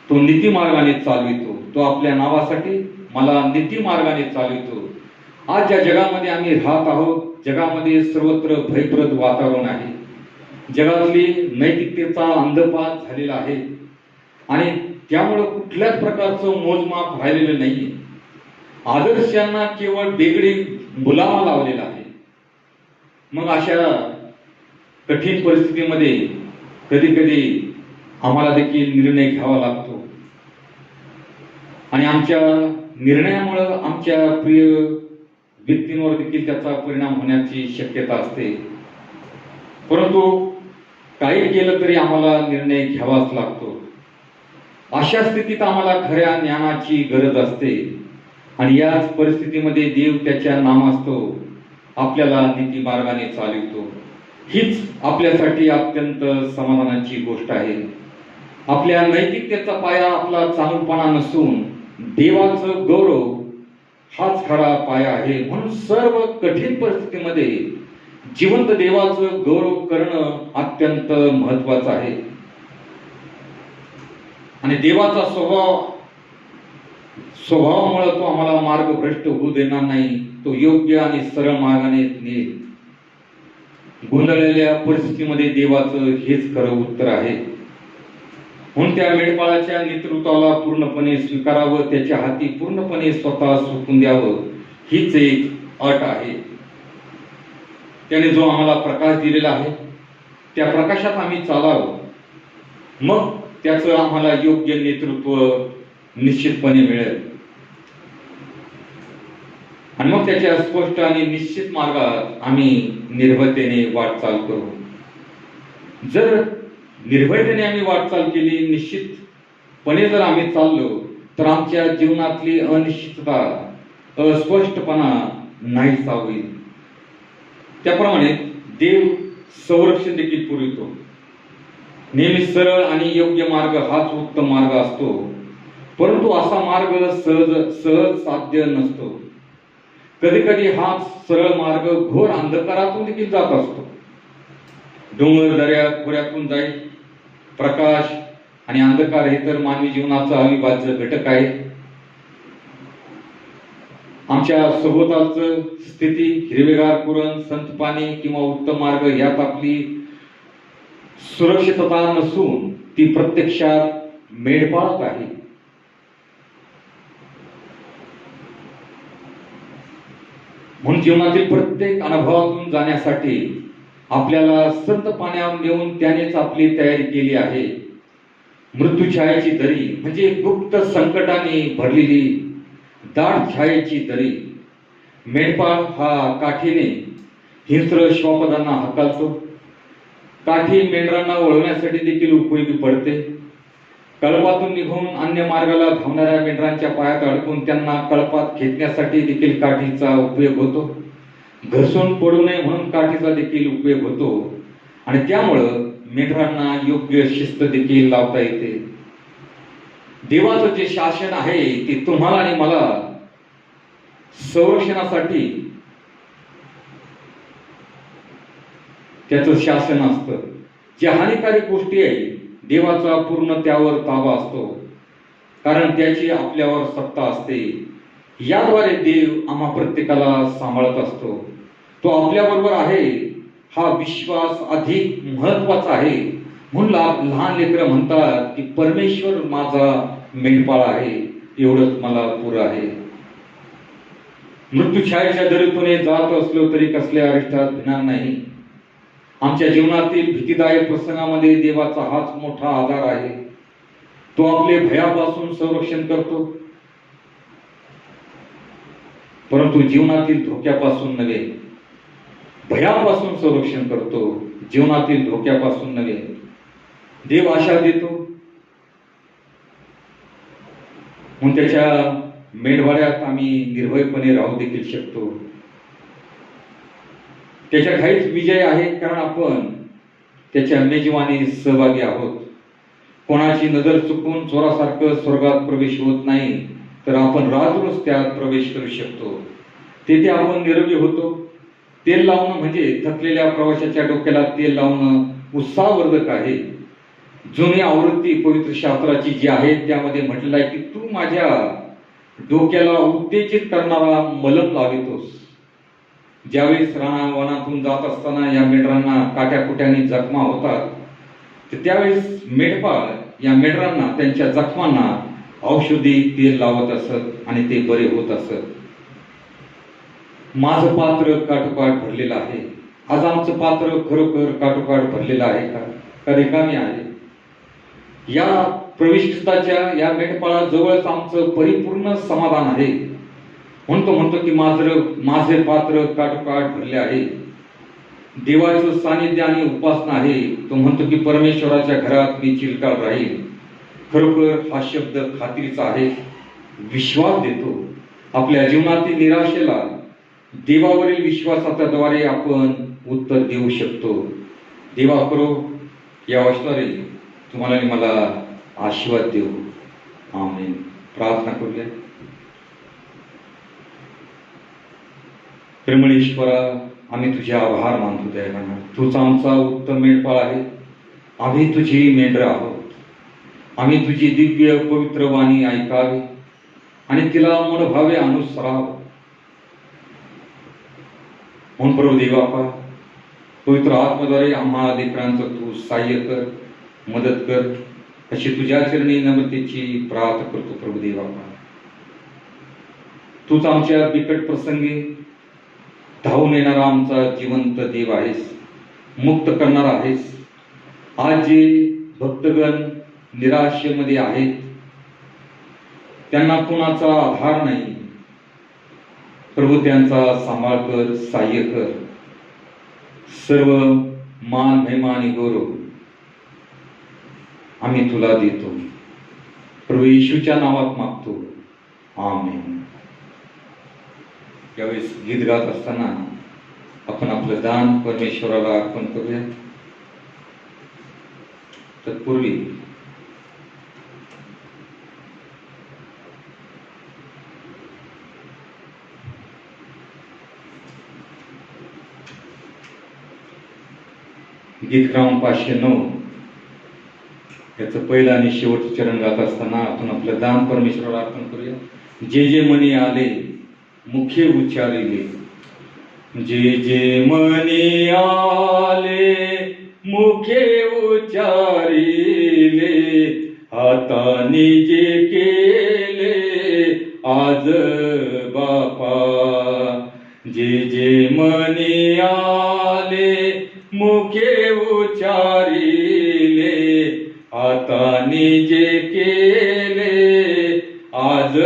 [SPEAKER 1] तो नीती मार्गाने चालवितो. तो आपल्या नावासाठी मला नीती मार्गाने चालवितो. आज ज्या जगामध्ये आम्ही राहत आहोत, जगामध्ये सर्वत्र भयप्रद वातावरण आहे. जगातली नैतिकतेचा अंधपात झालेला आहे आणि त्यामुळे कुठल्याच प्रकारचं मोजमाप राहिलेलं नाहीये. आदर्शांना केवळ बेगडी मुलामा लावलेला आहे. मग अशा कठीण परिस्थितीमध्ये कधी कधी आम्हाला देखील निर्णय घ्यावा लागतो आणि आमच्या निर्णयामुळं आमच्या प्रिय व्यक्तींवर देखील त्याचा परिणाम होण्याची शक्यता असते. परंतु काही केलं तरी आम्हाला निर्णय घ्यावाच लागतो. अशा स्थितीत आम्हाला खऱ्या ज्ञानाची गरज असते आणि याच परिस्थितीमध्ये देव त्याच्या नामास्तो आपल्याला नीती मार्गाने चालवितो. हीच आपल्यासाठी अत्यंत समाधानाची गोष्ट आहे. आपल्या नैतिकतेचा पाया आपला चांगुलपणा नसून देवाचं गौरव हाच खरा पाया आहे. म्हणून सर्व कठीण परिस्थितीमध्ये जिवंत देवाचं गौरव करणं अत्यंत महत्वाचं आहे. आणि देवाचा स्वभावामुळे तो आम्हाला मार्ग भ्रष्ट होऊ देणार नाही. तो योग्य आणि सरळ मार्गाने नेईल. गोंधळलेल्या परिस्थितीमध्ये देवाचं हेच खरं उत्तर आहे. म्हणून त्या मेंढपाळाच्या नेतृत्वाला पूर्णपणे स्वीकारावं, त्याच्या हाती पूर्णपणे स्वतः सोपून द्यावं, हीच एक अट आहे. त्याने जो आम्हाला प्रकाश दिलेला आहे त्या प्रकाशात आम्ही चालावं, मग त्याचं आम्हाला योग्य नेतृत्व निश्चितपणे मिळेल आणि मग त्याच्या स्पष्ट आणि निश्चित मार्गात आम्ही निर्भयतेने वाटचाल करू. जर निर्भयतेने आम्ही वाटचाल केली, निश्चितपणे जर आम्ही चाललो, तर आमच्या जीवनातली अनिश्चितता, अस्पष्टपणा नाहीसा होईल. त्याप्रमाणे देव संरक्षण देखील पुरवितो. नेहमी सरळ आणि योग्य मार्ग हाच उत्तम मार्ग असतो, परंतु असा मार्ग सहज साध्य नसतो. कधी कधी हा सरळ मार्ग घोर अंधकारातून देखील जात असतो. डोंगर दऱ्या खोऱ्यातून जाईल. प्रकाश आणि अंधकार हे तर मानवी जीवनाचा अविभाज्य घटक आहे. आमच्या सभोवतालचं स्थिती, हिरवेगार कुरण, संत पाणी किंवा उत्तम मार्ग यात आपली सुरक्षितता नसून ती प्रत्यक्षात मेंढपाळत आहे. म्हणून जीवनातील प्रत्येक अनुभवातून जाण्यासाठी आपल्याला संत पाण्यावर नेऊन त्यानेच आपली तयारी केली आहे. मृत्यू छायेची दरी म्हणजे गुप्त संकटाने भरलेली दाट छायेची दरी. मेंढपाळ हा काठीने हिंस्र श्वापदांना हाताळतो. काठी मेंढरांना वळवण्यासाठी देखील उपयोगी पडते. कळपातून निघून अन्य मार्गाला धावणाऱ्या मेंढरांच्या पायात अडकून त्यांना कळपात खेचण्यासाठी देखील काठीचा उपयोग होतो. घसरून पडू नये म्हणून काठीचा देखील उपयोग होतो आणि त्यामुळं मेंढरांना योग्य शिस्त देखील लावता येते. देवाचं जे शासन आहे ते तुम्हाला आणि मला संरक्षणासाठी त्याचं शासन असतं. ज्या हानिकारक गोष्टी आहे देवाचा पूर्ण त्यावर ताबा असतो, कारण त्याची आपल्यावर सत्ता असते. याद्वारे देव आम्हा प्रत्येकाला सांभाळत असतो. तो आपल्याबरोबर आहे हा विश्वास अधिक महत्वाचा आहे. म्हणून लहान लेकरं म्हणतात की परमेश्वर माझा मेंढपाळ आहे, एवढंच मला पुरं आहे. मृत्यू छायेच्या दरीतून जात असलो तरी कसल्या अरिष्टात भिणार नाही. आमच्या जीवनातील भीतीदायक प्रसंगामध्ये देवाचा हाच मोठा आधार आहे. तो आपले भयापासून संरक्षण करतो, परंतु जीवनातील धोक्यापासून नव्हे. भयापासून संरक्षण करतो, जीवनातील धोक्यापासून नव्हे. देव आशा देतो म्हणून त्याच्या मेंढवाड्यात आम्ही निर्भयपणे राहू देखील शकतो. त्याच्या ठाईच विजय आहे, कारण आपण त्याच्या मेजवानी सहभागी आहोत. कोणाची नजर चुकून चोरासारखं स्वर्गात प्रवेश होत नाही, तर आपण राजरोज त्यात प्रवेश करू शकतो. तेथे आपण निरोगी होतो. तेल लावणं म्हणजे थकलेल्या प्रवाशाच्या डोक्याला तेल लावणं उत्साहवर्धक आहे. जुनी आवृत्ती पवित्र शास्त्राची जी आहे त्यामध्ये म्हटलेलं आहे की तू माझ्या डोक्याला उत्तेजित करणारा मलम लावितोस. ज्यावेळेस रानावनातून जात असताना या मेंढरांना काट्याकुट्याने जखमा होतात, तर त्यावेळेस मेंढपाळ या मेंढरांना त्यांच्या जखमांना औषधी तेल लावत असत आणि ते बरे होत असत. माझं पात्र काठोकाठ भरलेलं आहे. आज आमचं पात्र खरोखर काठोकाठ भरलेलं आहे का रिकामी आहे? या प्रविष्टाच्या या मेंढपाळाजवळच आमचं परिपूर्ण समाधान आहे. म्हणतो की माझे पात्र काठोकाठ भरले आहे. देवाचं सानिध्य आणि उपासना आहे. तो म्हणतो की परमेश्वराच्या घरात मी चिरकाल राहील. खरोखर हा शब्द खात्रीचा आहे, विश्वास देतो. आपल्या जीवनातील निराशेला देवावरील विश्वासाच्याद्वारे आपण उत्तर देऊ शकतो. देवा करो या वचनाने तुम्हाला आणि मला आशीर्वाद देऊ. आमेन. प्रार्थना करूया. प्रेमळ ईश्वरा, आम्ही तुझे आभार मानतो. देवांना तूच आमचा उत्तम मेंढपाळ आहे. आम्ही तुझी मेंढरं आहोत. आम्ही तुझी दिव्य पवित्र वाणी ऐकावी आणि तिला मनभावे अनुसरावं. म्हणून प्रभू देवापा, पवित्र आत्म्याद्वारे आम्हा लेकरांचं तू सहाय्य कर, मदत कर, अशी तुझ्या चरणी नम्रतेची प्रार्थना करतो. प्रभू देवापा, तूच आमच्या बिकट प्रसंगी धावून येणारा आमचा जिवंत देव आहेस, मुक्त करणारा आहेस. आज जे भक्तगण निराशेमध्ये आहेत, त्यांना कुणाचा आधार नाही. प्रभू त्यांचा सांभाळ कर, सहाय्य कर. सर्व मान, महिमा आणि गौरव आम्ही तुला देतो. प्रभू येशूच्या नावात मागतो. आमेन. यावेळेस गीत गात असताना आपण आपलं दान परमेश्वराला अर्पण करूया. तत्पूर्वी गीत क्रमांक 509 याचं पहिलं आणि शेवटचं चरण गात असताना आपण आपलं दान परमेश्वराला अर्पण करूया. जे जे मनी आले मुखे उच्चारिले, जे जे मनी आले मुखे उच्चारिले, हाताने जे केले आज बापा. जे जे मनी आले मुखे उच्चारिले, हाताने जे केले आज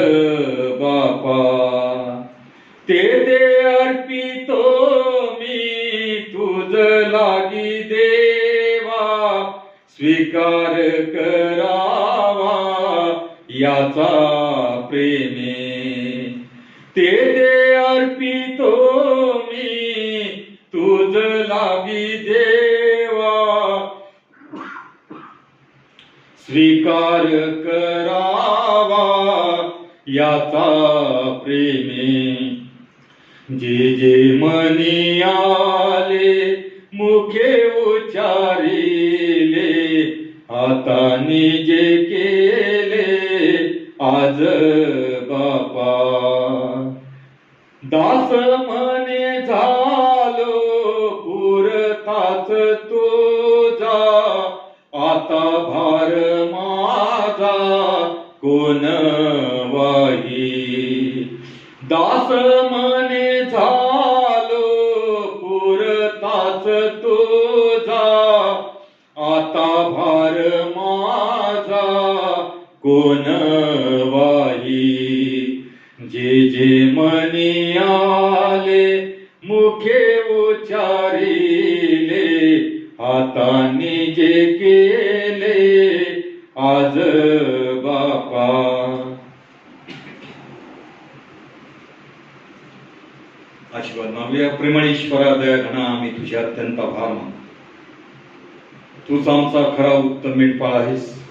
[SPEAKER 1] बापा. ते अर्पितो मी तुझ लागी देवा, स्वीकार करावा याचा प्रेमे. ते अर्पितो मी तुझ लागी देवा, स्वीकार करावा याचा प्रेमे. जे जे मनी आले मुखे उच्चारिले, हाताने जे केले आज बापा. दास म्हणे झालो पुरताच तुझा, आता भार माझा कोण वाही. दास म्हणे झालो पुरताच तुझा, आता भार माझा कोण वाही. जे जे मनी आले मुखे उच्चारिले, हाताने जे केले आज बापा. आशीर्वाद मागूया. प्रेमळ ईश्वरा, दया घना, आम्ही तुझे अत्यंत आभार मानतो. तूच आमचा खरा उत्तम मेंढपाळ आहेस.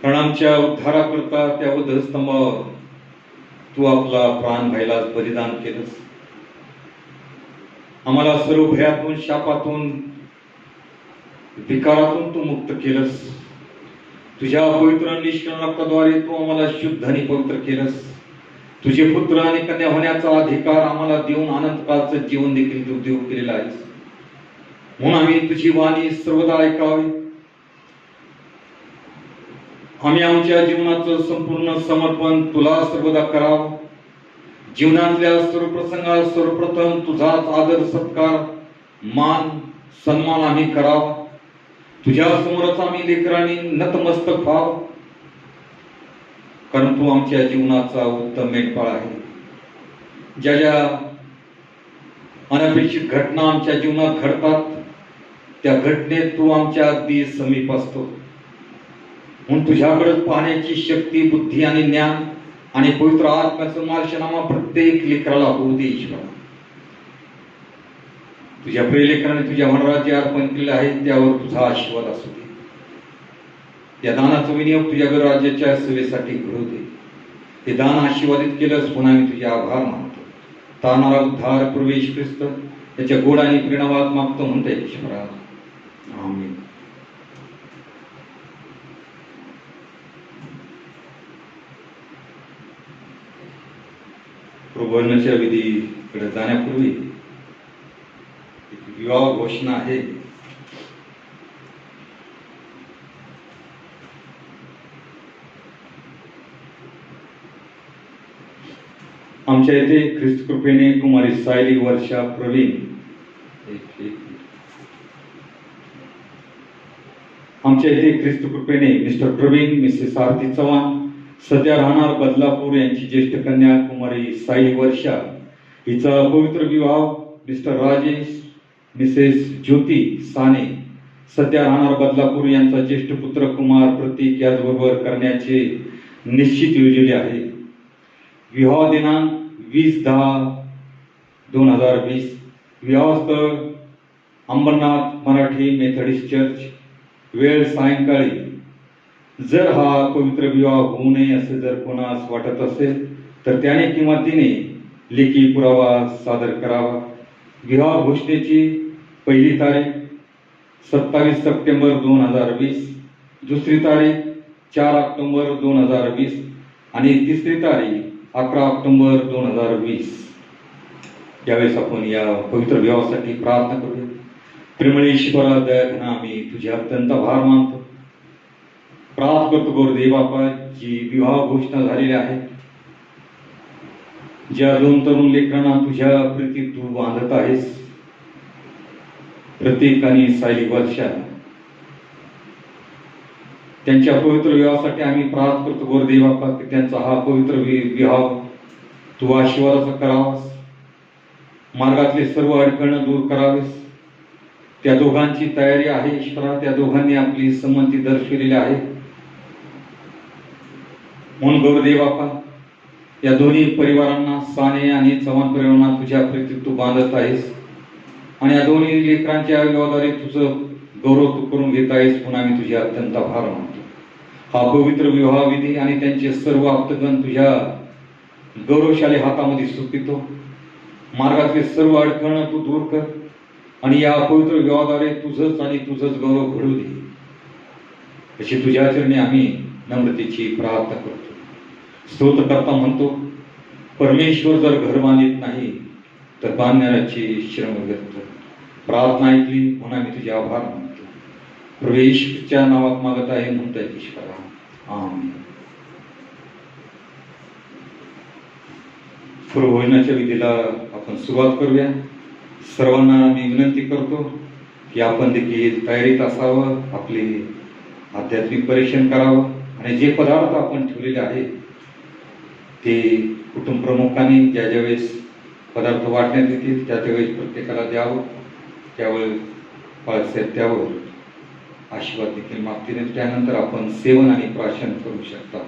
[SPEAKER 1] कारण आमच्या उद्धाराकरता त्या वधस्तंभावर तू आपला प्राण व्हायला बलिदान केलंस. आम्हाला सर्व भयातून, शापातून, विकारातून तू मुक्त केलंस. तुझ्या पवित्र निष्कळ रक्ताद्वारे तू आम्हाला शुद्ध आणि पवित्र केलंस. तुझे पुत्र आणि कन्या होण्याचा अधिकार आम्हाला देऊन अनंतकाळचं जीवन देखील तू देऊ केलेलं आहेस. म्हणून आम्ही तुझी वाणी सर्वदा ऐकावी. आम्ही आमच्या जीवनाचं संपूर्ण समर्पण तुला सर्वदा करावं. जीवनातल्या सर्व प्रसंगात सर्वप्रथम तुझाच आदर, सत्कार, मान, सन्मान आम्ही करावा. तुझ्या समोरच आम्ही लेकरांनी नतमस्तक व्हावं. कारण तू आमच्या जीवनाचा उत्तम मेंढपाळ आहे. ज्या ज्या अनपेक्षित घटना आमच्या जीवनात घडतात, त्या घटनेत तू आमच्या अगदी समीप असतो. म्हणून तुझ्याकडे पाहण्याची शक्ती, बुद्धी आणि ज्ञान आणि पवित्र आत्म्याचं मार्शनामा प्रत्येक लेकराला होऊ दे ईश्वरा. तुझ्या प्रिय लेकराने तुझ्या मनरात जे अर्पण केले आहे त्यावर तुझा आशीर्वाद असू दे. या दानाचा विनियोग तुझ्या राज्याच्या सेवेसाठी घडू दे. हे दान आशीर्वादित केलंच म्हणून आम्ही तुझे आभार मानतो. तारणारा उद्धार प्रवेश ख्रिस्त त्याच्या गोड आणि प्रेरणावाद मागतो म्हणते ईश्वरा. आमीन. प्रबोधनाच्या विधीकडे जाण्यापूर्वी विवाह घोषणा आहे. आमच्या येथे ख्रिस्त कृपेने कुमारी सायली वर्षा प्रवीण, आमच्या येथे ख्रिस्त कृपेने मिस्टर प्रवीण, मिसेस आरती चव्हाण, सध्या राहणार बदलापूर, यांची ज्येष्ठ कन्या कुमारी सायली वर्षा हिचा पवित्र विवाह मिस्टर राजेश, मिसेस ज्योती साने, सध्या राहणार बदलापूर, यांचा ज्येष्ठ पुत्र कुमार प्रतीक याचबरोबर करण्याचे निश्चित योजले आहे. विवाह दिनांक 20/10/2020. विवाहस्थळ अंबरनाथ मराठी मेथडिस्ट चर्च. वेळ सायंकाळी. जर हा पवित्र विवाह होऊ नये असे जर कोणास वाटत असेल तर त्याने किंवा तिने लेखी पुरावा सादर करावा. विवाह घोषणेची पहिली तारीख 27 सप्टेंबर 2020, दुसरी तारीख 4 ऑक्टोबर 2020 आणि तिसरी तारीख 11 ऑक्टोबर 2020. यावेळेस आपण या पवित्र विवाहासाठी प्रार्थना करूया. प्रेमळ ईश्वरा, दयाघना, आम्ही तुझे अत्यंत आभार मानतो. प्रार्थना करतो गौरदेव बापा, जी विवाह घोषणा झालेली आहे, ज्या 2 तरुण लेकरांना तुझ्या प्रीतीत तू बांधत आहेस, प्रतीक आणि सायली वर्षा, त्यांच्या पवित्र विवाहासाठी आम्ही प्रार्थना करतो गौरदेव बापा की त्यांचा हा पवित्र विवाह तू आशीर्वादाचा करावास, मार्गातले सर्व अडखळणं दूर करावेस. त्या दोघांची तयारी आहे ईश्वरा, त्या दोघांनी आपली संमती दर्शवलेली आहे. म्हणून गौरदेव बापा, या दोन्ही परिवारांना, साने आणि चव्हाण परिवारांना तुझ्या प्रीतीत तू बांधत आहेस आणि या दोन्ही लेकरांच्या विवाहाद्वारे तुझं गौरव तू करून घेत आहेस म्हणून आम्ही तुझे अत्यंत आभार मानतो. हा पवित्र विवाह विधी आणि त्यांचे सर्व आप्तगण तुझ्या गौरवशाली हातामध्ये सुपितो. मार्गातले सर्व अडखळणं तू दूर कर आणि या पवित्र विवाहाद्वारे तुझंच आणि तुझंच गौरव घडू दे, अशी तुझ्या चरणी आम्ही नम्रतेची प्रार्थना करतो. स्तोत्र करता म्हणतो, परमेश्वर जर घर बांधित नाही तर बांधणाऱ्याची श्रम व्यर्थ. प्रार्थना ऐकली म्हणून आम्ही तुझे आभार मानतो. प्रवेशच्या नावात मागत आहे म्हणता ईश्वरा. आमीन. प्रभोजनाच्या विधीला आपण सुरुवात करूया. सर्वांना मी विनंती करतो की आपण देखील तयारीत असावं, आपले आध्यात्मिक परीक्षण करावं आणि जे पदार्थ आपण ठेवलेले आहेत ते कुटुंब प्रमुखांनी ज्या ज्यावेळेस पदार्थ वाटण्यात येतील त्या त्यावेळेस प्रत्येकाला द्यावं. त्यावेळेस पाळसाहेब त्यावर आशीर्वाद देखील मागतील. त्यानंतर आपण सेवन आणि प्राशन करू शकता.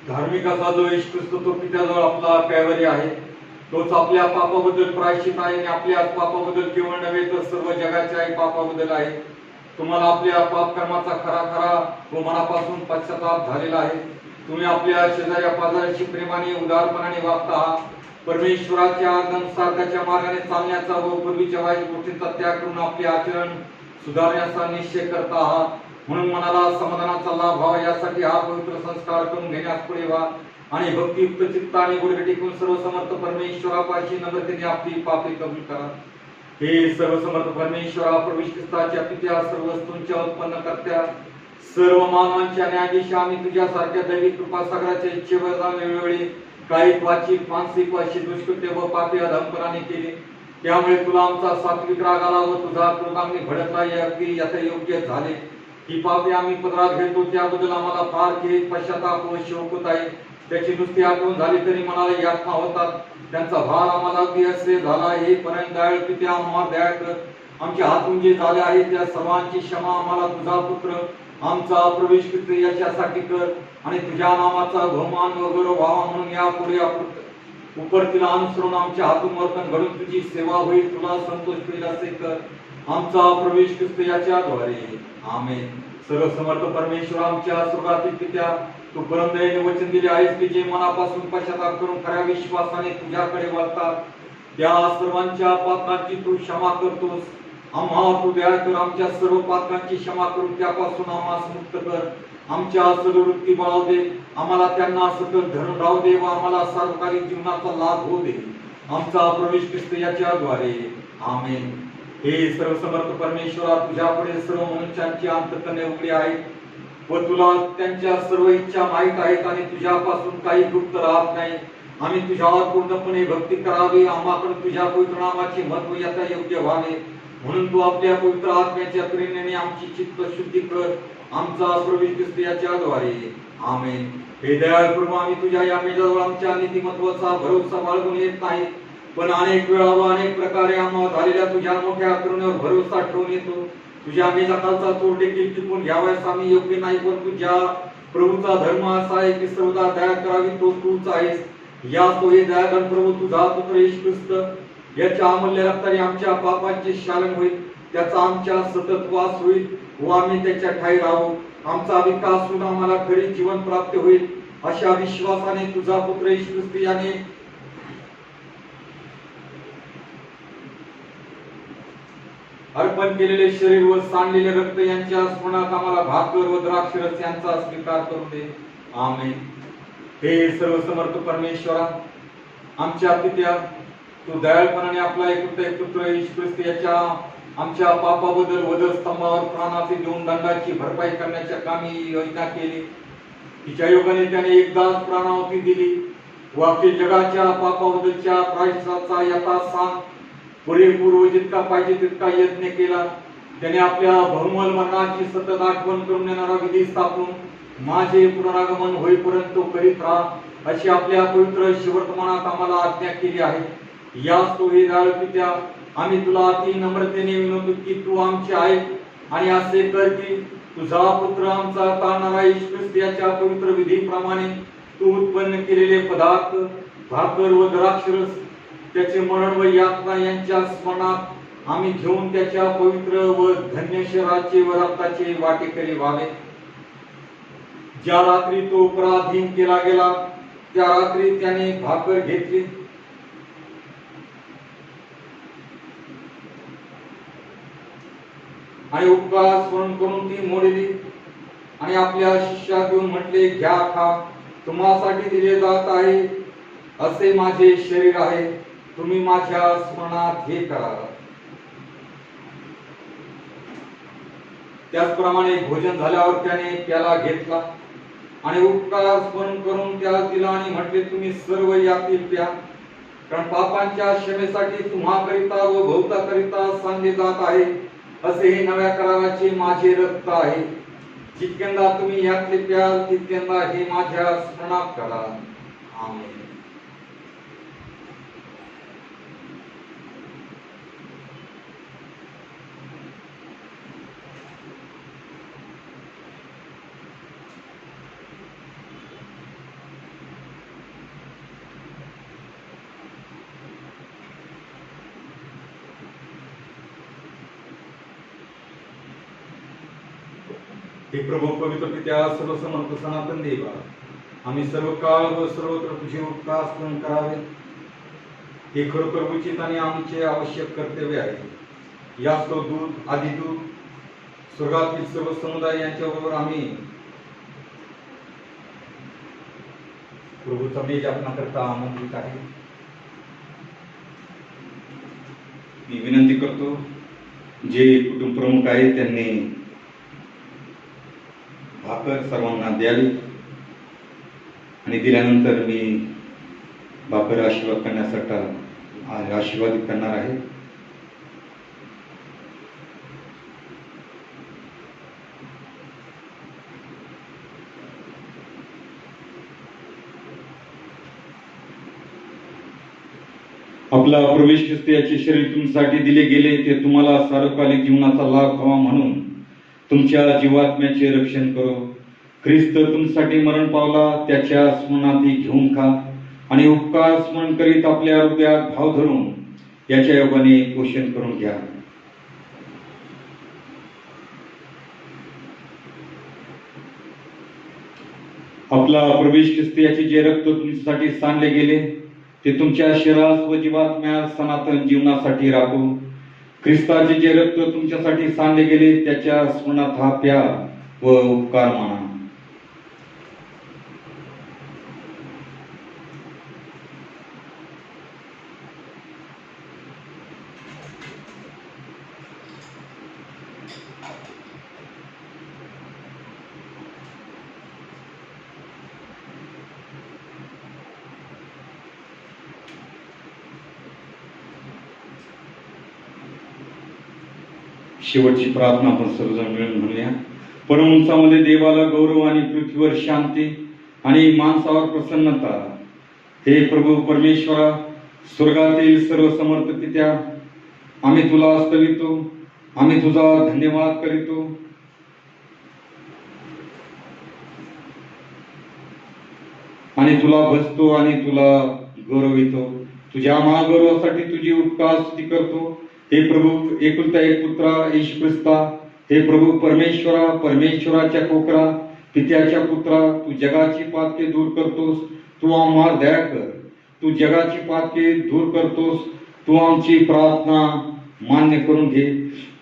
[SPEAKER 1] धार्मिक असा जो येशू ख्रिस्त तो पित्याजवळ आपला कॅव्हरी आहे, तोच आपल्या पापाबद्दल प्रायश्चित आहे आणि आपल्या पापाबद्दल केवळ नव्हे तर सर्व जगाच्याही पापाबद्दल आहे. तुम्हाला आपल्या पाप कर्माचा खरा खरा व मनापासून पश्चाताप झालेला आहे. तुम्ही आपल्या शेजाऱ्या पाजाऱ्याशी प्रेमाने उदारपणाने वागता आहात. परमेश्वराच्या आज्ञानुसार त्याच्या मार्गाने चालण्याचा व पूर्वीच्या वाईट गोष्टींचा त्याग करून आपले आचरण सुधारण्याचा निश्चय करता आहात. म्हणून मनाला समाधानाचा लाभ व्हावा यासाठी हा पवित्र संस्कार करून घेण्यास पुढे व्हा आणि भक्तियुक्त चित्ताने गुडघे टेकून सर्व समर्थ परमेश्वरापाशी नम्रतेने आपली पापे कबूल करा. हे सर्वसमर्थ परमेश्वरा, प्रभू ख्रिस्ताच्या पित्या, सर्व वस्तूंच्या उत्पन्नकर्त्या, सर्व मानवांच्या न्यायाधीश, आम्ही तुझ्यासारख्या दैविक कृपा सागराच्या इच्छेवर वेळोवेळी काही वाचिक, मानसिक व अशी दुष्कृत्य व पापी अधमपणाने केली, त्यामुळे तुला आमचा सात्विक राग आला व तुझा क्रोध आम्ही भडकला, अगदी यथायोग्य झाले. ही पापी आम्ही पदरात घेतो, त्याबद्दल आम्हाला फार खेद, पश्चाताप व शोक होत आहे. त्याची नुसती आठवण झाली तरी मनाला यातना होतात, त्यांचा भार आम्हाला अगदी असे झाला. हे पर्यंत दयाळ पित्या, आम्हाला दया कर. आमच्या हातून जे झाले आहे त्या सर्वांची क्षमा आम्हाला तुझा पुत्र आमचा प्रवेश ख्रिस्त याच्यासाठी कर, आणि तुझ्या नामाचा बहुमान व गौरव व्हावा म्हणून यापुढे उपरतीला अनुसरून आमच्या हातून वर्तन घडून तुझी सेवा होईल, तुला संतोष होईल असे कर. आमचा प्रवेश ख्रिस्त याच्याद्वारे. आमेन. सर्वसमर्थ परमेश्वर, आमच्या स्वर्गातील पित्या, तू परमदयाने वचन दिले आहेस की जे मनापासून पश्चाताप करून खऱ्या विश्वासाने तुझ्याकडे वळतात त्या सर्वांच्या पापांची तू क्षमा करतोस. आम्हा तू दया कर, आमच्या सर्व पापांची क्षमा करून त्यापासून आम्हास मुक्त कर. आमच्या सद्वृत्ती बळाव दे, आम्हाला त्यांना सतत धरून राहू दे व आम्हाला सार्वकालिक जीवनाचा लाभ होऊ दे. आमचा प्रवेश ख्रिस्त याच्याद्वारे. आमेन. हे सर्वसमर्थ परमेश्वरा, तुझ्यापुढे सर्व मनुष्यांची अंतकरणे उघडी आहेत व तुला त्यांच्या सर्व इच्छा माहीत आहेत, आणि तुझ्यापासून काही गुप्त राहत नाही. आम्ही तुझ्यावर पूर्णपणे भक्ती करावी, आम्हाकडे तुझ्या पवित्र नामाचे महत्व यथा योग्य व्हावे, म्हणून तू आपल्या पवित्र आत्म्याच्या प्रेरणेने आमची चित्त शुद्धी कर. आमचा प्रभू ख्रिस्त याच्याद्वारे. आमेन. हे दयाळ प्रभू, आम्ही तुझ्या या मेजाजवळ आमच्या नीतिमत्वाचा भरोसा बाळगून येत नाही, पण अनेक वेळा व अनेक प्रकारे आम्हाला झालेल्या तुझ्या मोठ्या करुणेवर भरोसा ठेवून येतो. तुझ्या मेजाखालचा चोर देखील टिपून घ्यावयास आम्ही योग्य नाही, परंतु ज्या प्रभूचा धर्म असा आहे की सर्वदा दया करावी तो तूच आहेस. या तो हे दयाघन प्रभू तुझा पुत्र येशू ख्रिस्त याच्या अमूल्य रक्ताने आमच्या पापांचे शालन होईल, त्याचा आमच्या सतत वास होईल व आम्ही त्याच्या ठाई राहू. आमचा विकास होऊन आम्हाला खरी जीवन प्राप्त होईल, अशा विश्वासाने तुझा पुत्र येशू ख्रिस्त याने अर्पण केलेले शरीर व सांडलेले रक्त यांच्या स्मरणात आम्हाला भाकर व द्राक्षरस यांचा स्वीकार करू दे. आमेन. हे सर्वसमर्थ परमेश्वरा, आमच्या पित्या, तू दयाळपणाने आपला एक पुत्र येशू ख्रिस्त याच्या आमच्या पापाबद्दल वधस्तंभावर प्राणाचे देऊन दंडाची भरपाई करण्याच्या कामी योजना केली. तिच्या योगाने त्याने एकदाच प्राणाहुती दिली व अख्ख्या जगाच्या पापाबद्दलच्या प्रायश्चित्ताचा यथासांग पुरेपूर जितका पाहिजे तितका यज्ञ केला. त्याने आपल्या बहुमल मरणाची सतत आठवण करून देणारा विधी स्थापून माझे पुनरागमन होईपर्यंत तो करीत राहा, अशी आपल्या पवित्र शिवर्तमानात आम्हाला आज्ञा केली आहे. याच तो हे दयाळू पित्या, आम्ही तुला अति नम्रतेने विनवतो की तू आमचे आहे, आणि असे कर की तुझा पुत्र आमचा तारणारा येशू ख्रिस्त याच्या पवित्र विधीप्रमाणे तू उत्पन्न केलेले पदार्थ, भाकर व द्राक्षरस, त्याचे मरण व यातना यांच्या स्मरणात आम्ही घेऊन त्याच्या पवित्र व धन्य शरीराचे व रक्ताचे वाटेकरी व्हावे. ज्या रात्री तो पराधीन केला गेला त्या रात्री त्याने भाकर घेतली आणि उपकार स्मरण करून ती मोडली आणि आपल्या शिष्या घेऊन म्हटले, घ्या, खा, तुम्हासाठी दिले जात आहे, असे माझे शरीर आहे, तुम्ही माझ्या स्मरणात हे करा. त्याचप्रमाणे भोजन झाल्यावर त्याने प्याला घेतला आणि उपकार स्मरण करून त्याला दिला आणि म्हटले, तुम्ही सर्व यातील प्या, कारण पापांच्या क्षमेसाठी तुम्हाकरिता व बहुताकरिता सांगले जात आहे, असे हे नव्या कराराचे माझे रक्त आहे. जितक्यांदा तुम्ही यातले प्याल तितक्यांदा हे माझ्या स्मरणात करा. आमेन. हे प्रभू पवित्र पित्या, सर्वसमर्थ सनातन देवा, आम्ही सर्व काळ व सर्वत्र तुझे उपकार स्मरण करावे, हे खरोखर उचित आणि आमचे आवश्यक कर्तव्य आहे. याच तो दूत, आदिदूत, स्वर्गातील सर्व समुदाय यांच्याबरोबर आम्ही प्रभूचा मेज आपणाकरता आमंत्रित आहे. मी विनंती करतो जे कुटुंब प्रमुख आहेत त्यांनी भाकर सर्वांना द्यावी आणि दिल्यानंतर मी भाकर आशीर्वाद करण्यासाठी आशीर्वादित करणार आहे. आपला प्रवेश ख्रिस्त याचे शरीर तुमच्यासाठी दिले गेले, ते तुम्हाला सार्वकालिक जीवनाचा लाभ व्हावा म्हणून तुमच्या जीवात्म्याचे रक्षण करो. ख्रिस्त तुमच्यासाठी मरण पावला, त्याच्या स्मरणार्थी घेऊन खा आणि उपकार स्मरण करीत आपल्या हृदयात भाव धरून याच्या योगाने पोषण करून घ्या. आपला प्रवेश ख्रिस्त याचे जे रक्त तुमच्यासाठी सांडले गेले, ते तुमच्या शरीरास व जीवात्म्यास सनातन जीवनासाठी राखो. ख्रिस्ताचे जे रक्त तुमच्यासाठी सांडले गेले, त्याच्या स्मरणात हा प्या व उपकार माना. शेवटची प्रार्थना आपण सर्वजण मिळून म्हणूया. परम उंचामध्ये देवाला गौरव आणि पृथ्वीवर शांती आणि माणसावर प्रसन्नता. हे प्रभू परमेश्वरा, स्वर्गातील सर्व समर्थ पित्या, आम्ही तुला स्तवितो, आम्ही तुझा धन्यवाद करीतो. आणि तुला भजतो आणि तुला गौरवितो. तुझ्या महागौरवासाठी तुझी उपकार स्तुती करतो. हे प्रभू एकुलता एक पुत्रा येशू ख्रिस्ता, हे प्रभू परमेश्वरा, परमेश्वराच्या कोकरा, पित्याच्या पुत्रा, तू जगाची पातके दूर करतोस. तू आम्हाला दया कर. तू जगाची पातके दूर करतोस. तू आमची प्रार्थना मान्य करून घे.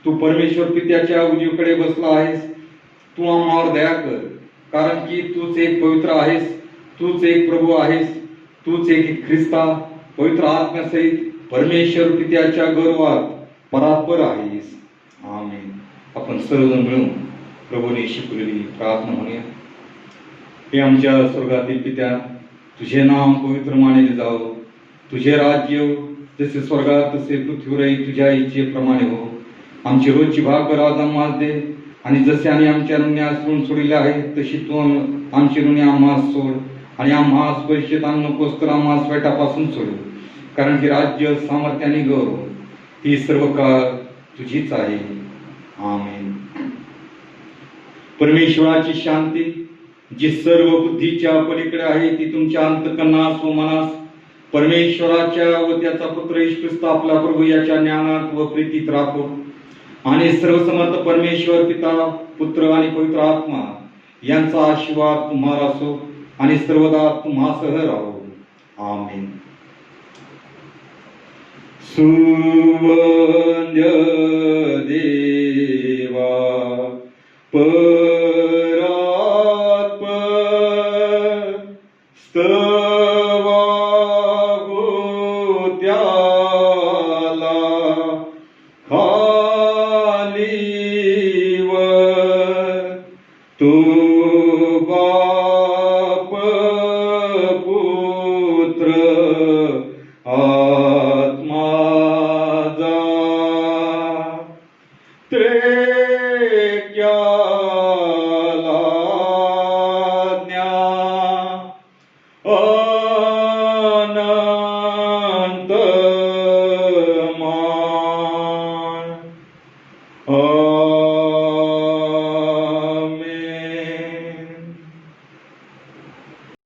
[SPEAKER 1] तू परमेश्वर पित्याच्या उजवीकडे बसला आहेस. तू आम्हाला दया कर, कारण की तूच एक पवित्र आहेस, तूच एक प्रभू आहेस, तूच एक ख्रिस्ता पवित्र आत्म्यासहित परमेश्वर पित्याच्या गौरवात परात्पर आहेस. आमेन. आपण सर्वजण मिळून प्रभूने शिकवलेली प्रार्थना म्हणूया. हे आमच्या स्वर्गातील पित्या, तुझे नाम पवित्र मानले जाओ. तुझे राज्य जसे स्वर्गात तसे पृथ्वीवरही तुझ्या इच्छेप्रमाणे हो. आमची रोजची भाकर आज आम्हाला दे, आणि जसे आम्ही आमच्या ऋणी ऋण सोडले आहे, तशी तू आमची ऋणी आम्हाला सोड. आणि आम्हाला परीक्षेत आणू नकोस, तर आम्हाला वाईटापासून सोड. कारण की राज्य, सामर्थ्य आणि गौरव ही सर्व काळ तुझीच आहे. आमेन. परमेश्वराची शांती, जी सर्व बुद्धीच्या पलीकडे आहे, ती तुमच्या अंतःकरणास व मनास परमेश्वराच्या व त्याचा पुत्र येशू ख्रिस्त आपला प्रभू याच्या ज्ञानात व प्रीतीत राखो. आणि सर्वसमर्थ परमेश्वर पिता, पुत्र आणि पवित्र आत्मा यांचा आशीर्वाद तुम्हाला असो आणि सर्वदा तुम्हासह राहो. आमेन. सुवंद्य देवा परात्पर, स्तवागो त्याला खालीवर. तो बाप पुत्र आत्मा जा, त्रेक्याला ज्ञा अनंत मान.